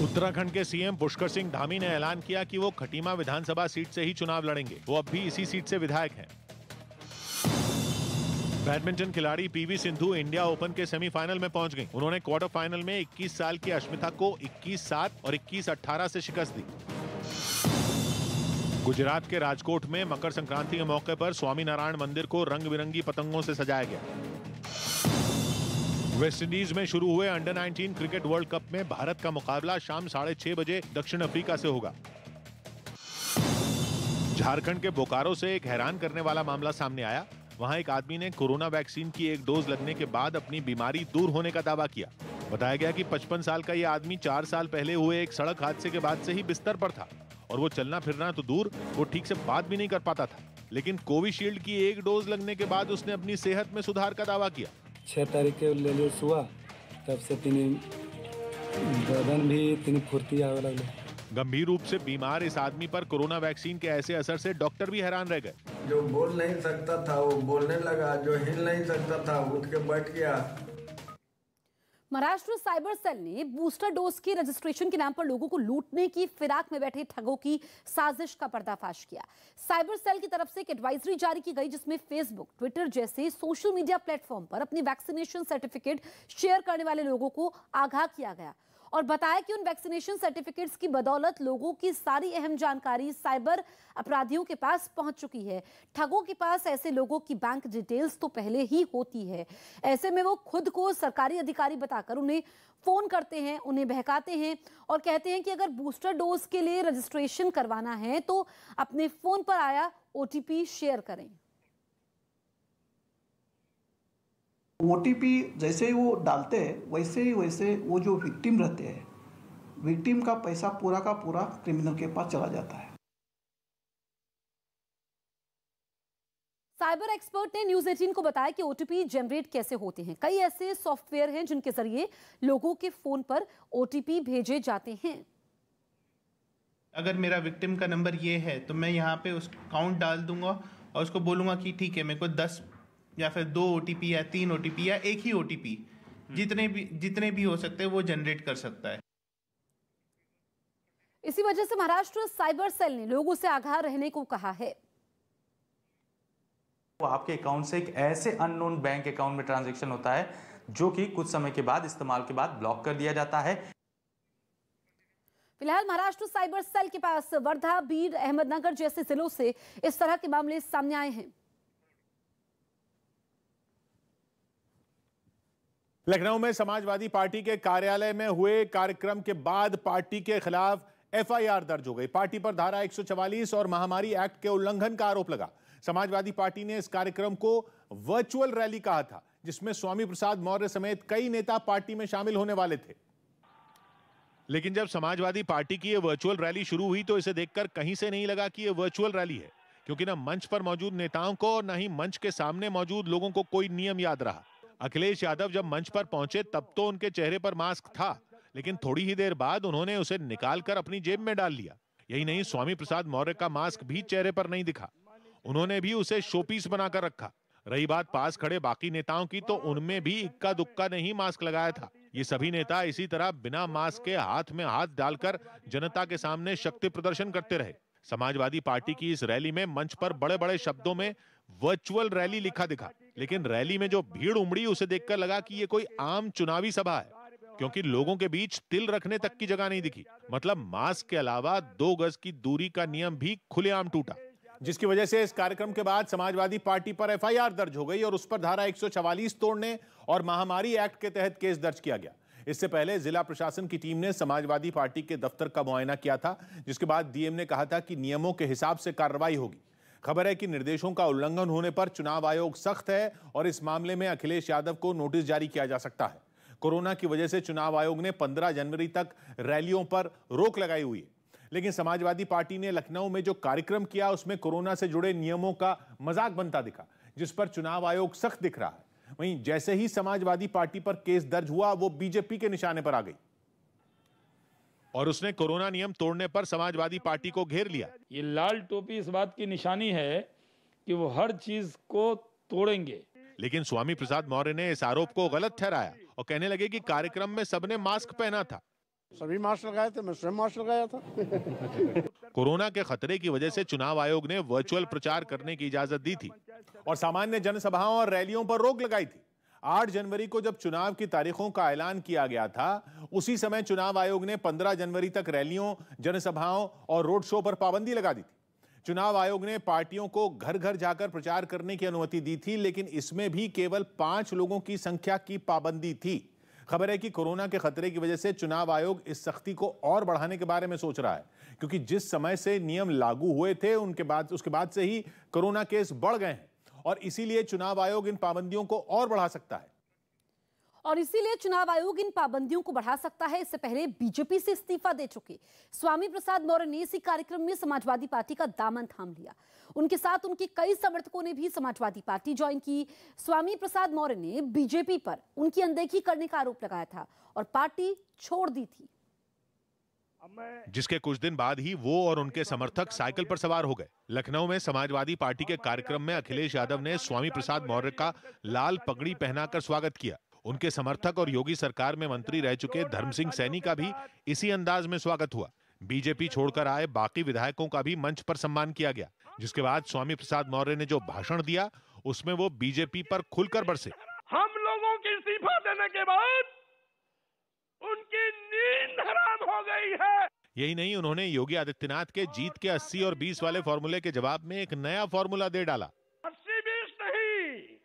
उत्तराखंड के सीएम पुष्कर सिंह धामी ने ऐलान किया कि वो खटीमा विधानसभा सीट से ही चुनाव लड़ेंगे। वो अब भी इसी सीट से विधायक हैं। बैडमिंटन खिलाड़ी पीवी सिंधु इंडिया ओपन के सेमीफाइनल में पहुंच गईं। उन्होंने क्वार्टर फाइनल में 21 साल की अश्मिता को 21-7 और 21-18 से शिकस्त दी। गुजरात के राजकोट में मकर संक्रांति के मौके पर स्वामीनारायण मंदिर को रंग बिरंगी पतंगों से सजाया गया। वेस्टइंडीज में शुरू हुए अंडर 19 क्रिकेट वर्ल्ड कप में भारत का मुकाबला शाम 6:30 बजे दक्षिण अफ्रीका से होगा। झारखंड के बोकारो से एक हैरान करने वाला मामला सामने आया। वहां एक आदमी ने कोरोना वैक्सीन की एक डोज लगने के बाद अपनी बीमारी दूर होने का दावा किया। बताया गया कि 55 साल का यह आदमी 4 साल पहले हुए एक सड़क हादसे के बाद से ही बिस्तर पर था और वो चलना फिरना तो दूर, वो ठीक से बात भी नहीं कर पाता था। लेकिन कोविशील्ड की एक डोज लगने के बाद उसने अपनी सेहत में सुधार का दावा किया। 6 तारीख के ले लिया सुबह, तब से बदन भी फुर्ती आने लगे। गंभीर रूप से बीमार इस आदमी पर कोरोना वैक्सीन के ऐसे असर से डॉक्टर भी हैरान रह गए। जो बोल नहीं सकता था वो बोलने लगा, जो हिल नहीं सकता था उठ के बैठ गया। महाराष्ट्र साइबर सेल ने बूस्टर डोज की रजिस्ट्रेशन के नाम पर लोगों को लूटने की फिराक में बैठे ठगों की साजिश का पर्दाफाश किया। साइबर सेल की तरफ से एक एडवाइजरी जारी की गई जिसमें फेसबुक, ट्विटर जैसे सोशल मीडिया प्लेटफॉर्म पर अपनी वैक्सीनेशन सर्टिफिकेट शेयर करने वाले लोगों को आगाह किया गया और बताया कि उन वैक्सीनेशन सर्टिफिकेट्स की बदौलत लोगों की सारी अहम जानकारी साइबर अपराधियों के पास पहुंच चुकी है। ठगों के पास ऐसे लोगों की बैंक डिटेल्स तो पहले ही होती है। ऐसे में वो खुद को सरकारी अधिकारी बताकर उन्हें फोन करते हैं, उन्हें बहकाते हैं और कहते हैं कि अगर बूस्टर डोज के लिए रजिस्ट्रेशन करवाना है तो अपने फोन पर आया OTP शेयर करें। OTP जैसे ही वो डालते हैं वैसे वो जो विक्टिम रहते हैं, विक्टिम का पैसा पूरा का पूरा क्रिमिनल के पास चला जाता है। साइबर एक्सपर्ट ने न्यूज 18 को बताया कि OTP जनरेट कैसे होते हैं। कई ऐसे सॉफ्टवेयर हैं जिनके जरिए लोगों के फोन पर OTP भेजे जाते हैं। अगर मेरा विक्टिम का नंबर ये है तो मैं यहाँ पे उस काउंट डाल दूंगा और उसको बोलूंगा कि ठीक है मेरे को 10 या फिर 2 OTP या 3 OTP या एक ही OTP जितने भी हो सकते हैं वो जनरेट कर सकता है। इसी वजह से महाराष्ट्र साइबर सेल ने लोगों से आगाह रहने को कहा है। वो आपके अकाउंट से एक ऐसे अननोन बैंक अकाउंट में ट्रांजैक्शन होता है जो कि कुछ समय के बाद इस्तेमाल के बाद ब्लॉक कर दिया जाता है। फिलहाल महाराष्ट्र साइबर सेल के पास वर्धा, बीड, अहमदनगर जैसे जिलों से इस तरह के मामले सामने आए हैं। लखनऊ में समाजवादी पार्टी के कार्यालय में हुए कार्यक्रम के बाद पार्टी के खिलाफ FIR दर्ज हो गई। पार्टी पर धारा 144 और महामारी एक्ट के उल्लंघन का आरोप लगा। समाजवादी पार्टी ने इस कार्यक्रम को वर्चुअल रैली कहा था जिसमें स्वामी प्रसाद मौर्य समेत कई नेता पार्टी में शामिल होने वाले थे। लेकिन जब समाजवादी पार्टी की यह वर्चुअल रैली शुरू हुई तो इसे देखकर कहीं से नहीं लगा कि यह वर्चुअल रैली है, क्योंकि न मंच पर मौजूद नेताओं को और न ही मंच के सामने मौजूद लोगों को कोई नियम याद रहा। अखिलेश यादव जब मंच पर पहुंचे तब तो उनके चेहरे पर मास्क था, लेकिन थोड़ी ही देर बाद उन्होंने उसे निकालकर अपनी जेब में डाल लिया। यही नहीं, स्वामी प्रसाद मौर्य का मास्क भी चेहरे पर नहीं दिखा। उन्होंने भी उसे शोपीस बनाकर रखा। रही बात पास खड़े बाकी नेताओं की, तो उनमें भी इक्का दुक्का नहीं मास्क लगाया था। ये सभी नेता इसी तरह बिना मास्क के हाथ में हाथ डालकर जनता के सामने शक्ति प्रदर्शन करते रहे। समाजवादी पार्टी की इस रैली में मंच पर बड़े बड़े शब्दों में वर्चुअल रैली लिखा दिखा, लेकिन रैली में जो भीड़ उमड़ी उसे देखकर लगा कि ये कोई आम चुनावी सभा है, क्योंकि लोगों के बीच तिल रखने तक की जगह नहीं दिखी। मतलब मास्क के अलावा 2 गज की दूरी का नियम भी खुलेआम टूटा, जिसकी वजह से इस कार्यक्रम के बाद समाजवादी पार्टी पर FIR दर्ज हो गई और उस पर धारा 144 तोड़ने और महामारी एक्ट के तहत केस दर्ज किया गया। इससे पहले जिला प्रशासन की टीम ने समाजवादी पार्टी के दफ्तर का मुआयना किया था, जिसके बाद DM ने कहा था कि नियमों के हिसाब से कार्रवाई होगी। खबर है कि निर्देशों का उल्लंघन होने पर चुनाव आयोग सख्त है और इस मामले में अखिलेश यादव को नोटिस जारी किया जा सकता है। कोरोना की वजह से चुनाव आयोग ने 15 जनवरी तक रैलियों पर रोक लगाई हुई है, लेकिन समाजवादी पार्टी ने लखनऊ में जो कार्यक्रम किया उसमें कोरोना से जुड़े नियमों का मजाक बनता दिखा, जिस पर चुनाव आयोग सख्त दिख रहा है। वहीं जैसे ही समाजवादी पार्टी पर केस दर्ज हुआ, वो बीजेपी के निशाने पर आ गई और उसने कोरोना नियम तोड़ने पर समाजवादी पार्टी को घेर लिया। ये लाल टोपी इस बात की निशानी है कि वो हर चीज को तोड़ेंगे। लेकिन स्वामी प्रसाद मौर्य ने इस आरोप को गलत ठहराया और कहने लगे कि कार्यक्रम में सबने मास्क पहना था। सभी मास्क लगाए थे, मैं स्वयं मास्क लगाया था। कोरोना के खतरे की वजह से चुनाव आयोग ने वर्चुअल प्रचार करने की इजाजत दी थी और सामान्य जनसभाओं और रैलियों पर रोक लगाई थी। 8 जनवरी को जब चुनाव की तारीखों का ऐलान किया गया था, उसी समय चुनाव आयोग ने 15 जनवरी तक रैलियों, जनसभाओं और रोड शो पर पाबंदी लगा दी थी। चुनाव आयोग ने पार्टियों को घर घर जाकर प्रचार करने की अनुमति दी थी, लेकिन इसमें भी केवल 5 लोगों की संख्या की पाबंदी थी। खबर है कि कोरोना के खतरे की वजह से चुनाव आयोग इस सख्ती को और बढ़ाने के बारे में सोच रहा है, क्योंकि जिस समय से नियम लागू हुए थे उसके बाद से ही कोरोना केस बढ़ गए हैं और इसीलिए चुनाव आयोग इन पाबंदियों को और बढ़ा सकता है। इससे पहले बीजेपी से इस्तीफा दे चुके स्वामी प्रसाद मौर्य ने इसी कार्यक्रम में समाजवादी पार्टी का दामन थाम लिया। उनके साथ उनके कई समर्थकों ने भी समाजवादी पार्टी ज्वाइन की। स्वामी प्रसाद मौर्य ने बीजेपी पर उनकी अनदेखी करने का आरोप लगाया था और पार्टी छोड़ दी थी, जिसके कुछ दिन बाद ही वो और उनके समर्थक साइकिल पर सवार हो गए। लखनऊ में समाजवादी पार्टी के कार्यक्रम में अखिलेश यादव ने स्वामी प्रसाद मौर्य का लाल पगड़ी पहनाकर स्वागत किया। उनके समर्थक और योगी सरकार में मंत्री रह चुके धर्म सिंह सैनी का भी इसी अंदाज में स्वागत हुआ। बीजेपी छोड़कर आए बाकी विधायकों का भी मंच पर सम्मान किया गया, जिसके बाद स्वामी प्रसाद मौर्य ने जो भाषण दिया उसमें वो बीजेपी पर खुलकर बरसे। हम लोगों के इस्तीफा देने के बाद उनकी नींद हराम हो गई है। यही नहीं, उन्होंने योगी आदित्यनाथ के जीत के 80 और 20 वाले फॉर्मूले के जवाब में एक नया फॉर्मूला दे डाला। 80-20 नहीं,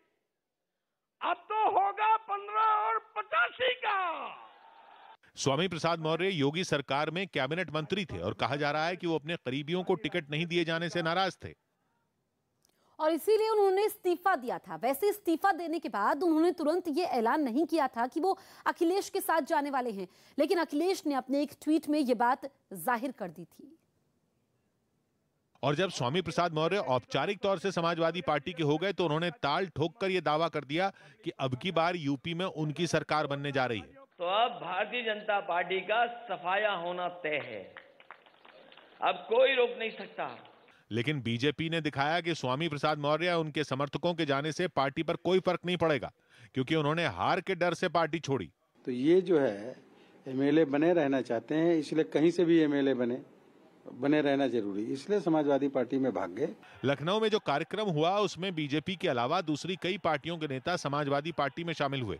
अब तो होगा 15 और 85 का। स्वामी प्रसाद मौर्य योगी सरकार में कैबिनेट मंत्री थे और कहा जा रहा है कि वो अपने करीबियों को टिकट नहीं दिए जाने से नाराज थे और इसीलिए उन्होंने इस्तीफा दिया था। वैसे इस्तीफा देने के बाद उन्होंने तुरंत ये ऐलान नहीं किया था कि वो अखिलेश के साथ जाने वाले हैं, लेकिन अखिलेश ने अपने एक ट्वीट में ये बात जाहिर कर दी थी। और जब स्वामी प्रसाद मौर्य औपचारिक तौर से समाजवादी पार्टी के हो गए तो उन्होंने ताल ठोककर यह दावा कर दिया कि अब की बार यूपी में उनकी सरकार बनने जा रही है। तो अब भारतीय जनता पार्टी का सफाया होना तय है, अब कोई रोक नहीं सकता। लेकिन बीजेपी ने दिखाया कि स्वामी प्रसाद मौर्य या उनके समर्थकों के जाने से पार्टी पर कोई फर्क नहीं पड़ेगा, क्योंकि उन्होंने हार के डर से पार्टी छोड़ी। तो ये जो है एमएलए बने रहना चाहते हैं, इसलिए कहीं से भी एमएलए बने रहना जरूरी, इसलिए समाजवादी पार्टी में भाग गए। लखनऊ में जो कार्यक्रम हुआ उसमें बीजेपी के अलावा दूसरी कई पार्टियों के नेता समाजवादी पार्टी में शामिल हुए।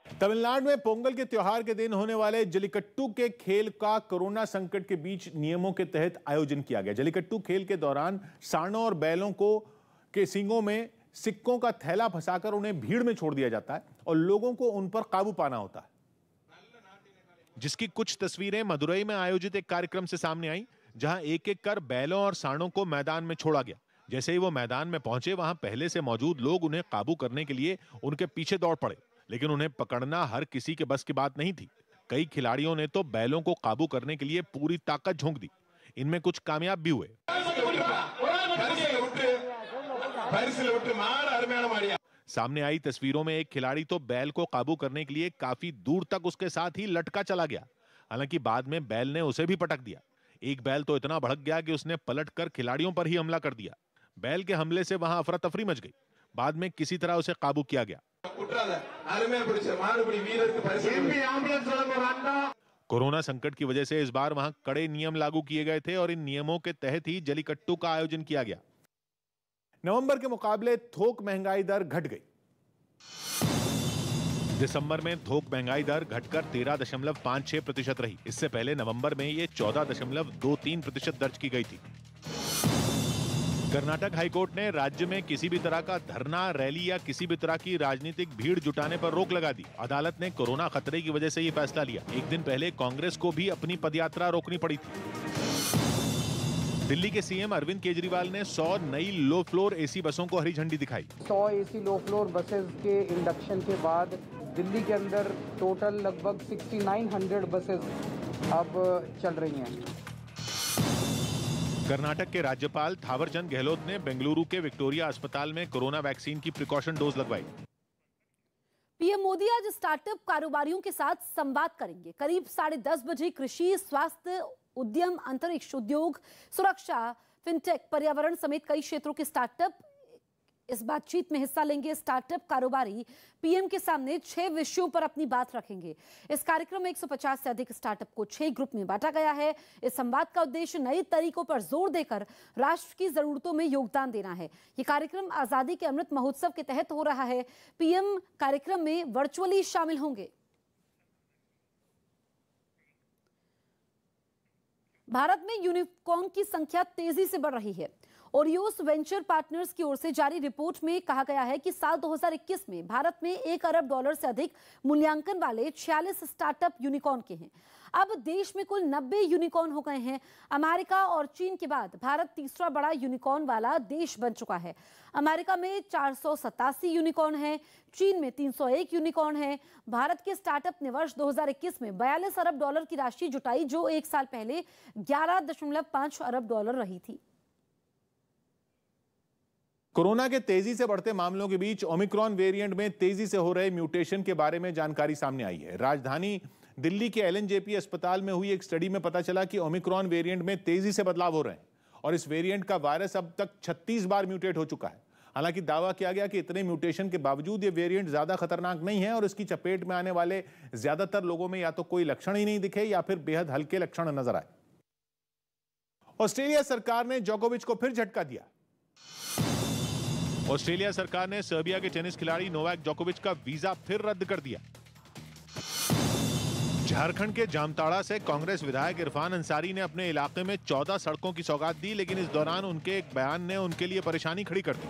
तमिलनाडु में पोंगल के त्योहार के दिन होने वाले जल्लीकट्टू के खेल का कोरोना संकट के बीच नियमों के तहत आयोजन किया गया। जल्लीकट्टू खेल के दौरान सांडों और बैलों के सींगों में सिक्कों का थैला फंसाकर उन्हें भीड़ में छोड़ दिया जाता है और लोगों को उन पर काबू पाना होता है, जिसकी कुछ तस्वीरें मदुरई में आयोजित एक कार्यक्रम से सामने आई, जहां एक एक कर बैलों और सांडों को मैदान में छोड़ा गया। जैसे ही वो मैदान में पहुंचे, वहां पहले से मौजूद लोग उन्हें काबू करने के लिए उनके पीछे दौड़ पड़े, लेकिन उन्हें पकड़ना हर किसी के बस की बात नहीं थी। कई खिलाड़ियों ने तो बैलों को काबू करने के लिए पूरी ताकत झोंक दी। इनमें कुछ कामयाब भी हुए। सामने आई तस्वीरों में एक खिलाड़ी तो बैल को काबू करने के लिए काफी दूर तक उसके साथ ही लटका चला गया। हालांकि बाद में बैल ने उसे भी पटक दिया। एक बैल तो इतना भड़क गया कि उसने पलटकर खिलाड़ियों पर ही हमला कर दिया। बैल के हमले से वहां अफरा तफरी मच गई। बाद में किसी तरह उसे काबू किया गया। कोरोना संकट की वजह से इस बार वहां कड़े नियम लागू किए गए थे और इन नियमों के तहत ही जल्लीकट्टू का आयोजन किया गया। नवंबर के मुकाबले थोक महंगाई दर घट गई। दिसंबर में थोक महंगाई दर घटकर 13.56% रही। इससे पहले नवंबर में ये 14.23% दर्ज की गई थी। कर्नाटक हाईकोर्ट ने राज्य में किसी भी तरह का धरना, रैली या किसी भी तरह की राजनीतिक भीड़ जुटाने पर रोक लगा दी। अदालत ने कोरोना खतरे की वजह से ये फैसला लिया। एक दिन पहले कांग्रेस को भी अपनी पदयात्रा रोकनी पड़ी थी। दिल्ली के सीएम अरविंद केजरीवाल ने 100 नई लो फ्लोर एसी बसों को हरी झंडी दिखाई। 100 एसी लो फ्लोर बसेस के इंडक्शन के बाद दिल्ली के अंदर टोटल लगभग 6900 बसेस अब चल रही हैं। कर्नाटक के राज्यपाल थावरचंद गहलोत ने बेंगलुरु के विक्टोरिया अस्पताल में कोरोना वैक्सीन की प्रिकॉशन डोज लगवाई। पीएम मोदी आज स्टार्टअप कारोबारियों के साथ संवाद करेंगे। करीब 10:30 बजे कृषि, स्वास्थ्य, उद्यम, अंतरिक्ष, उद्योग, सुरक्षा, फिनटेक, पर्यावरण समेत कई क्षेत्रों के स्टार्टअप इस बातचीत में हिस्सा लेंगे। स्टार्टअप कारोबारी पीएम के सामने 6 विषयों पर अपनी बात रखेंगे। इस कार्यक्रम में 150 से अधिक स्टार्टअप को 6 ग्रुप में बांटा गया है। इस संवाद का उद्देश्य नए तरीकों पर जोर देकर राष्ट्र की जरूरतों में योगदान देना है। ये कार्यक्रम आजादी के अमृत महोत्सव के तहत हो रहा है। पीएम कार्यक्रम में वर्चुअली शामिल होंगे। भारत में यूनिकॉर्न की संख्या तेजी से बढ़ रही है। ओरियोस वेंचर पार्टनर्स की ओर से जारी रिपोर्ट में कहा गया है कि साल 2021 में भारत में $1 अरब से अधिक मूल्यांकन वाले 46 स्टार्टअप यूनिकॉर्न के हैं। अब देश में कुल 90 यूनिकॉर्न हो गए हैं। अमेरिका और चीन के बाद भारत तीसरा बड़ा यूनिकॉर्न वाला देश बन चुका है। अमेरिका में 487 यूनिकॉर्न है, चीन में 301 यूनिकॉर्न है। भारत के स्टार्टअप ने वर्ष 2021 में $42 अरब की राशि जुटाई, जो एक साल पहले $11.5 अरब रही थी। कोरोना के तेजी से बढ़ते मामलों के बीच ओमिक्रॉन वेरिएंट में तेजी से हो रहे म्यूटेशन के बारे में जानकारी सामने आई है। राजधानी दिल्ली के LNJP अस्पताल में हुई एक स्टडी में पता चला कि ओमिक्रॉन वेरिएंट में तेजी से बदलाव हो रहे हैं और इस वेरिएंट का वायरस अब तक 36 बार म्यूटेट हो चुका है। हालांकि दावा किया गया कि इतने म्यूटेशन के बावजूद ये वेरिएंट ज्यादा खतरनाक नहीं है और इसकी चपेट में आने वाले ज्यादातर लोगों में या तो कोई लक्षण ही नहीं दिखे या फिर बेहद हल्के लक्षण नजर आए। ऑस्ट्रेलिया सरकार ने जोकोविच को फिर झटका दिया। ऑस्ट्रेलिया सरकार ने सर्बिया के टेनिस खिलाड़ी नोवाक जोकोविच का वीजा फिर रद्द कर दिया। झारखंड के जामताड़ा से कांग्रेस विधायक इरफान अंसारी ने अपने इलाके में 14 सड़कों की सौगात दी, लेकिन इस दौरान उनके एक बयान ने उनके लिए परेशानी खड़ी कर दी।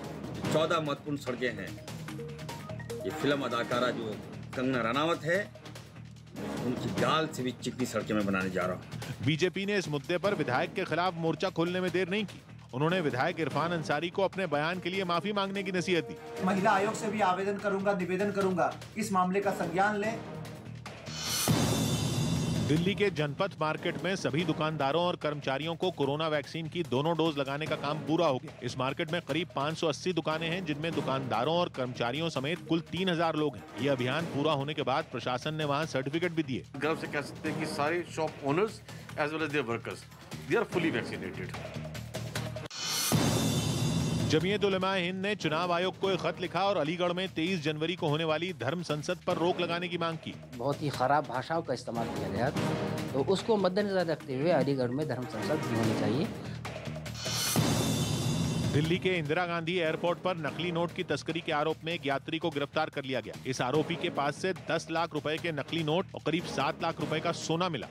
14 महत्वपूर्ण सड़कें हैं। ये फिल्म अदाकारा जो कंगना रनावत है, उनकी गाल से भी चिकनी सड़कें मैं बनाने जा रहा हूँ। बीजेपी ने इस मुद्दे पर विधायक के खिलाफ मोर्चा खोलने में देर नहीं की। उन्होंने विधायक इरफान अंसारी को अपने बयान के लिए माफी मांगने की नसीहत दी। महिला आयोग से भी आवेदन करूंगा, निवेदन करूंगा, इस मामले का संज्ञान लें। दिल्ली के जनपथ मार्केट में सभी दुकानदारों और कर्मचारियों को कोरोना वैक्सीन की दोनों डोज लगाने का काम पूरा हो गया। इस मार्केट में करीब 580 दुकानें हैं, जिनमें दुकानदारों और कर्मचारियों समेत कुल 3000 लोग हैं। ये अभियान पूरा होने के बाद प्रशासन ने वहां सर्टिफिकेट भी दिए। गर्व से कह सकते हैं कि सारे shop owners as well as their workers they are fully vaccinated. Jamiat Ulama Hind ने चुनाव आयोग को एक खत लिखा और अलीगढ़ में 23 जनवरी को होने वाली धर्म संसद पर रोक लगाने की मांग की। बहुत ही खराब भाषाओं का इस्तेमाल किया गया, तो उसको मद्देनजर रखते हुए अलीगढ़ में धर्म संसद भी होनी चाहिए। दिल्ली के इंदिरा गांधी एयरपोर्ट पर नकली नोट की तस्करी के आरोप में एक यात्री को गिरफ्तार कर लिया गया। इस आरोपी के पास से 10 लाख रुपए के नकली नोट और करीब 7 लाख रुपए का सोना मिला।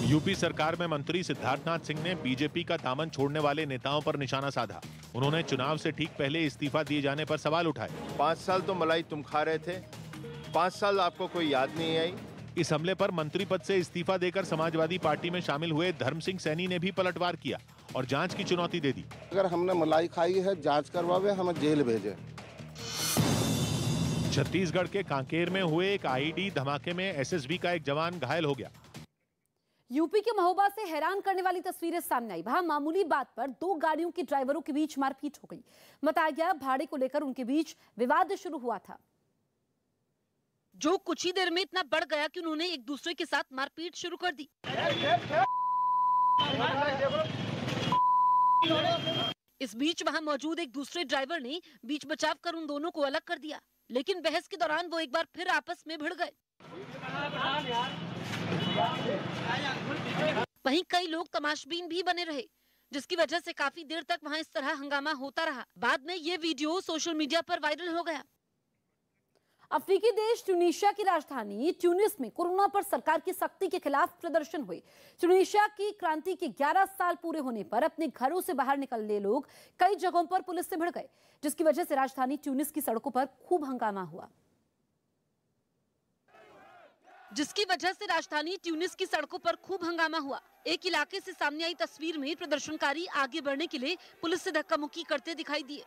यूपी सरकार में मंत्री सिद्धार्थनाथ सिंह ने बीजेपी का दामन छोड़ने वाले नेताओं पर निशाना साधा। उन्होंने चुनाव से ठीक पहले इस्तीफा दिए जाने पर सवाल उठाए। 5 साल तो मलाई तुम खा रहे थे, 5 साल आपको कोई याद नहीं आई। इस हमले पर मंत्री पद से इस्तीफा देकर समाजवादी पार्टी में शामिल हुए धर्म सिंह सैनी ने भी पलटवार किया और जांच की चुनौती दे दी। अगर हमने मलाई खाई है, जांच करवावे, हमें जेल भेजे। छत्तीसगढ़ के कांकेर में हुए एक आईईडी धमाके में एसएसबी का एक जवान घायल हो गया। यूपी के महोबा से हैरान करने वाली तस्वीरें सामने आई। वहां मामूली बात पर 2 गाड़ियों के ड्राइवरों के बीच मारपीट हो गई। बताया गया भाड़े को लेकर उनके बीच विवाद शुरू हुआ था, जो कुछ ही देर में इतना बढ़ गया कि उन्होंने एक दूसरे के साथ मारपीट शुरू कर दी। इस बीच वहां मौजूद एक दूसरे ड्राइवर ने बीच बचाव कर उन दोनों को अलग कर दिया, लेकिन बहस के दौरान वो एक बार फिर आपस में भिड़ गए। वहीं कई लोग तमाशबीन भी बने रहे, जिसकी वजह से काफी देर तक वहां इस तरह हंगामा होता रहा। बाद में ये वीडियो सोशल मीडिया पर वायरल हो गया। अफ्रीकी देश ट्यूनीशिया की राजधानी ट्यूनिस में कोरोना पर सरकार की सख्ती के खिलाफ प्रदर्शन हुए। ट्यूनीशिया की क्रांति के 11 साल पूरे होने पर अपने घरों से बाहर निकलने लोग कई जगहों पर पुलिस से भिड़ गए, जिसकी वजह से राजधानी ट्यूनिस की सड़कों पर खूब हंगामा हुआ। जिसकी वजह से राजधानी ट्यूनिस की सड़कों पर खूब हंगामा हुआ। एक इलाके से सामने आई तस्वीर में प्रदर्शनकारी आगे बढ़ने के लिए पुलिस से धक्का मुक्की करते दिखाई दिए।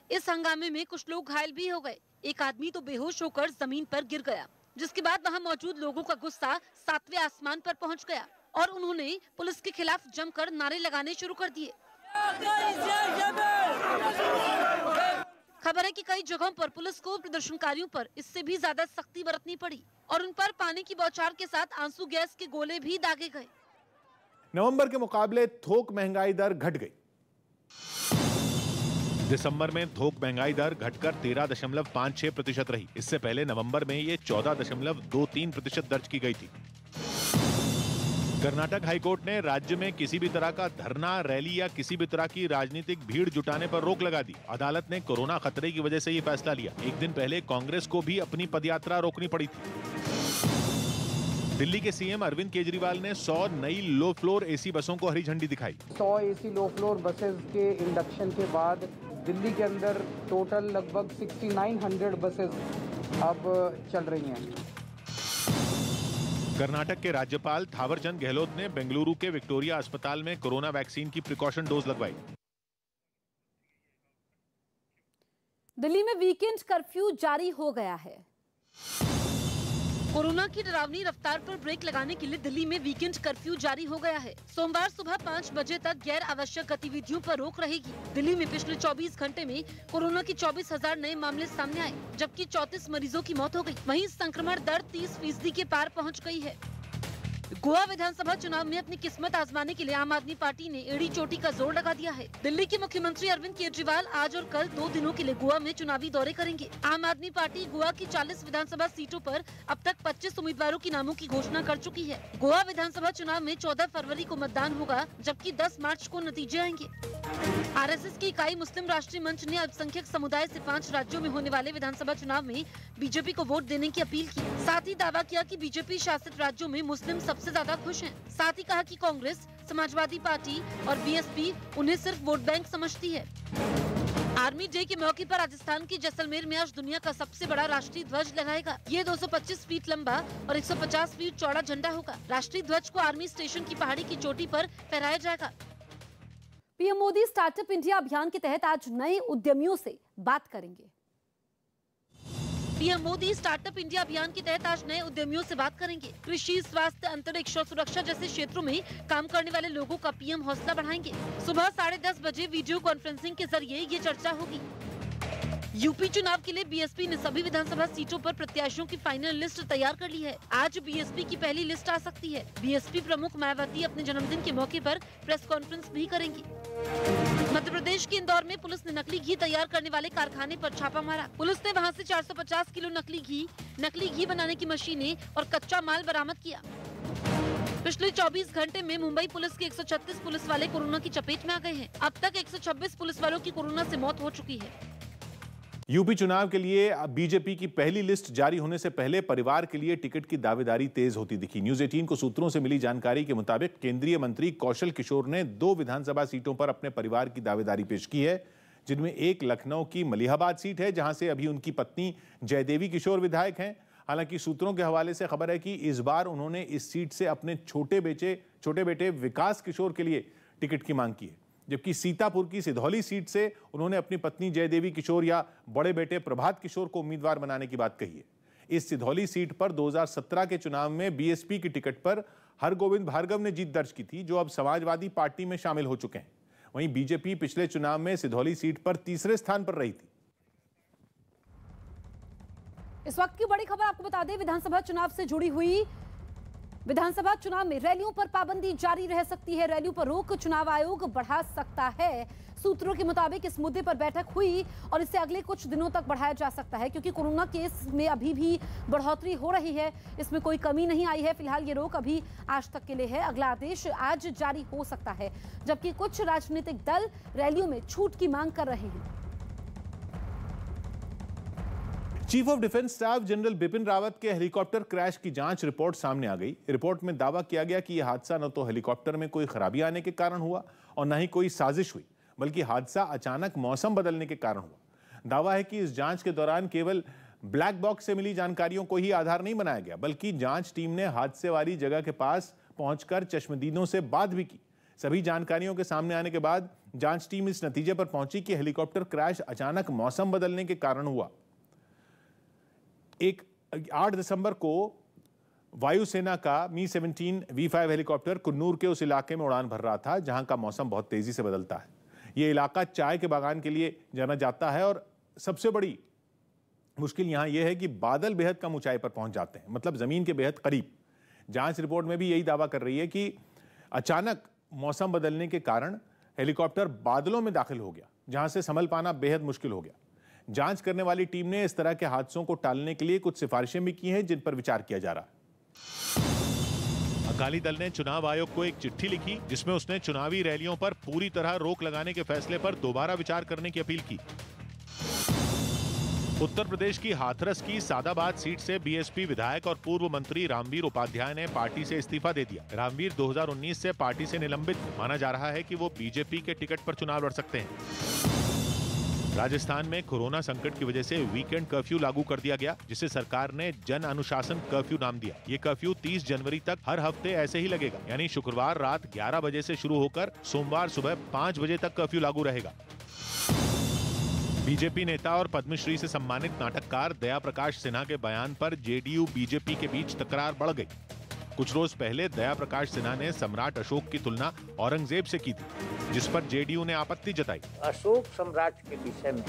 इस हंगामे में कुछ लोग घायल भी हो गए। एक आदमी तो बेहोश होकर जमीन पर गिर गया, जिसके बाद वहां मौजूद लोगों का गुस्सा 7वें आसमान पर पहुंच गया और उन्होंने पुलिस के खिलाफ जमकर नारे लगाने शुरू कर दिए। खबर है कि कई जगहों पर पुलिस को प्रदर्शनकारियों पर इससे भी ज्यादा सख्ती बरतनी पड़ी और उन पर पानी की बौछार के साथ आंसू गैस के गोले भी दागे गए। नवंबर के मुकाबले थोक महंगाई दर घट गई। दिसंबर में थोक महंगाई दर घटकर 13.56% रही। इससे पहले नवंबर में ये 14.23% दर्ज की गई थी। कर्नाटक हाईकोर्ट ने राज्य में किसी भी तरह का धरना, रैली या किसी भी तरह की राजनीतिक भीड़ जुटाने पर रोक लगा दी। अदालत ने कोरोना खतरे की वजह से ये फैसला लिया। एक दिन पहले कांग्रेस को भी अपनी पदयात्रा रोकनी पड़ी थी। दिल्ली के सीएम अरविंद केजरीवाल ने 100 नई लो फ्लोर एसी बसों को हरी झंडी दिखाई। 100 एसी लो फ्लोर बसेस के इंडक्शन के बाद दिल्ली के अंदर टोटल लगभग 6900 बसेस अब चल रही हैं। कर्नाटक के राज्यपाल थावरचंद गहलोत ने बेंगलुरु के विक्टोरिया अस्पताल में कोरोना वैक्सीन की प्रिकॉशन डोज लगवाई। दिल्ली में वीकेंड कर्फ्यू जारी हो गया है। कोरोना की डरावनी रफ्तार पर ब्रेक लगाने के लिए दिल्ली में वीकेंड कर्फ्यू जारी हो गया है। सोमवार सुबह 5 बजे तक गैर आवश्यक गतिविधियों पर रोक रहेगी। दिल्ली में पिछले 24 घंटे में कोरोना के 24,000 नए मामले सामने आए, जबकि 34 मरीजों की मौत हो गई। वहीं संक्रमण दर 30% के पार पहुंच गई है। गोवा विधानसभा चुनाव में अपनी किस्मत आजमाने के लिए आम आदमी पार्टी ने एड़ी चोटी का जोर लगा दिया है। दिल्ली के मुख्यमंत्री अरविंद केजरीवाल आज और कल 2 दिनों के लिए गोवा में चुनावी दौरे करेंगे। आम आदमी पार्टी गोवा की 40 विधानसभा सीटों पर अब तक 25 उम्मीदवारों की नामों की घोषणा कर चुकी है। गोवा विधानसभा चुनाव में 14 फरवरी को मतदान होगा, जबकि 10 मार्च को नतीजे आएंगे। आरएसएस की इकाई मुस्लिम राष्ट्रीय मंच ने अल्पसंख्यक समुदाय से 5 राज्यों में होने वाले विधानसभा चुनाव में बीजेपी को वोट देने की अपील की। साथ ही दावा किया कि बीजेपी शासित राज्यों में मुस्लिम सबसे ज्यादा खुश हैं। साथ ही कहा कि कांग्रेस, समाजवादी पार्टी और बीएसपी उन्हें सिर्फ वोट बैंक समझती है। आर्मी डे के मौके पर राजस्थान के जैसलमेर में आज दुनिया का सबसे बड़ा राष्ट्रीय ध्वज लहराएगा। ये 225 फीट लंबा और 150 फीट चौड़ा झंडा होगा। राष्ट्रीय ध्वज को आर्मी स्टेशन की पहाड़ी की चोटी पर फहराया जाएगा। पीएम मोदी स्टार्टअप इंडिया अभियान के तहत आज नए उद्यमियों से बात करेंगे। पीएम मोदी स्टार्टअप इंडिया अभियान के तहत आज नए उद्यमियों से बात करेंगे। कृषि, स्वास्थ्य, अंतरिक्ष और सुरक्षा जैसे क्षेत्रों में काम करने वाले लोगों का पीएम हौसला बढ़ाएंगे। सुबह 10:30 बजे वीडियो कॉन्फ्रेंसिंग के जरिए ये चर्चा होगी। यूपी चुनाव के लिए बीएसपी ने सभी विधानसभा सीटों पर प्रत्याशियों की फाइनल लिस्ट तैयार कर ली है। आज बीएसपी की पहली लिस्ट आ सकती है। बीएसपी प्रमुख मायावती अपने जन्मदिन के मौके पर प्रेस कॉन्फ्रेंस भी करेंगी। मध्य प्रदेश के इंदौर में पुलिस ने नकली घी तैयार करने वाले कारखाने पर छापा मारा। पुलिस ने वहां से 450 किलो नकली घी बनाने की मशीनें और कच्चा माल बरामद किया। पिछले 24 घंटे में मुंबई पुलिस के 136 पुलिस वाले कोरोना की चपेट में आ गए हैं। अब तक 126 पुलिस वालों की कोरोना से मौत हो चुकी है। यूपी चुनाव के लिए बीजेपी की पहली लिस्ट जारी होने से पहले परिवार के लिए टिकट की दावेदारी तेज होती दिखी। न्यूज 18 को सूत्रों से मिली जानकारी के मुताबिक केंद्रीय मंत्री कौशल किशोर ने 2 विधानसभा सीटों पर अपने परिवार की दावेदारी पेश की है, जिनमें एक लखनऊ की मलिहाबाद सीट है, जहां से अभी उनकी पत्नी जयदेवी किशोर विधायक हैं। हालांकि सूत्रों के हवाले से खबर है कि इस बार उन्होंने इस सीट से अपने छोटे बेटे विकास किशोर के लिए टिकट की मांग की है, जबकि सीतापुर की सिधौली सीट से उन्होंने अपनी पत्नी जयदेवी किशोर या बड़े बेटे प्रभात किशोर को उम्मीदवार बनाने की बात कही है। इस सिधौली सीट पर 2017 के चुनाव में बीएसपी की टिकट पर हरगोविंद भार्गव ने जीत दर्ज की थी, जो अब समाजवादी पार्टी में शामिल हो चुके हैं। वहीं बीजेपी पिछले चुनाव में सिधौली सीट पर 3रे स्थान पर रही थी। इस वक्त की बड़ी खबर आपको बता दें, विधानसभा चुनाव से जुड़ी हुई। विधानसभा चुनाव में रैलियों पर पाबंदी जारी रह सकती है। रैलियों पर रोक चुनाव आयोग बढ़ा सकता है। सूत्रों के मुताबिक इस मुद्दे पर बैठक हुई और इसे अगले कुछ दिनों तक बढ़ाया जा सकता है, क्योंकि कोरोना केस में अभी भी बढ़ोतरी हो रही है। इसमें कोई कमी नहीं आई है। फिलहाल ये रोक अभी आज तक के लिए है। अगला आदेश आज जारी हो सकता है, जबकि कुछ राजनीतिक दल रैलियों में छूट की मांग कर रहे हैं। Chief of defence staff general Bipin Rawat के हेलीकॉप्टर क्रैश की जांच रिपोर्ट सामने आ गई। रिपोर्ट में दावा किया गया कि यह हादसा न तो हेलीकॉप्टर में कोई खराबी आने के कारण हुआ और न ही कोई साजिश हुई, बल्कि हादसा अचानक मौसम बदलने के कारण हुआ। दावा है कि इस जांच के दौरान केवल ब्लैक बॉक्स से मिली जानकारियों को ही आधार नहीं बनाया गया, बल्कि जांच टीम ने हादसे वाली जगह के पास पहुंचकर चश्मदीदों से बात भी की। सभी जानकारियों के सामने आने के बाद जांच टीम इस नतीजे पर पहुंची कि हेलीकॉप्टर क्रैश अचानक मौसम बदलने के कारण हुआ। 8 दिसंबर को वायुसेना का मी-17 V5 हेलीकॉप्टर कुन्नूर के उस इलाके में उड़ान भर रहा था जहां का मौसम बहुत तेजी से बदलता है। यह इलाका चाय के बागान के लिए जाना जाता है और सबसे बड़ी मुश्किल यहां यह है कि बादल बेहद कम ऊंचाई पर पहुंच जाते हैं, मतलब जमीन के बेहद करीब। जांच रिपोर्ट में भी यही दावा कर रही है कि अचानक मौसम बदलने के कारण हेलीकॉप्टर बादलों में दाखिल हो गया, जहां से संभल पाना बेहद मुश्किल हो गया। जांच करने वाली टीम ने इस तरह के हादसों को टालने के लिए कुछ सिफारिशें भी की हैं, जिन पर विचार किया जा रहा है। अकाली दल ने चुनाव आयोग को एक चिट्ठी लिखी जिसमें उसने चुनावी रैलियों पर पूरी तरह रोक लगाने के फैसले पर दोबारा विचार करने की अपील की। उत्तर प्रदेश की हाथरस की सादाबाद सीट से बीएसपी विधायक और पूर्व मंत्री रामवीर उपाध्याय ने पार्टी से इस्तीफा दे दिया। रामवीर 2019 से पार्टी से निलंबित, माना जा रहा है कि वो बीजेपी के टिकट पर चुनाव लड़ सकते हैं। राजस्थान में कोरोना संकट की वजह से वीकेंड कर्फ्यू लागू कर दिया गया, जिसे सरकार ने जन अनुशासन कर्फ्यू नाम दिया। ये कर्फ्यू 30 जनवरी तक हर हफ्ते ऐसे ही लगेगा, यानी शुक्रवार रात 11 बजे से शुरू होकर सोमवार सुबह 5 बजे तक कर्फ्यू लागू रहेगा। बीजेपी नेता और पद्मश्री से सम्मानित नाटककार दया प्रकाश सिन्हा के बयान पर जेडीयू बीजेपी के बीच तकरार बढ़ गई। कुछ रोज पहले दया प्रकाश सिन्हा ने सम्राट अशोक की तुलना औरंगजेब से की थी, जिस पर जेडीयू ने आपत्ति जताई। अशोक सम्राट के विषय में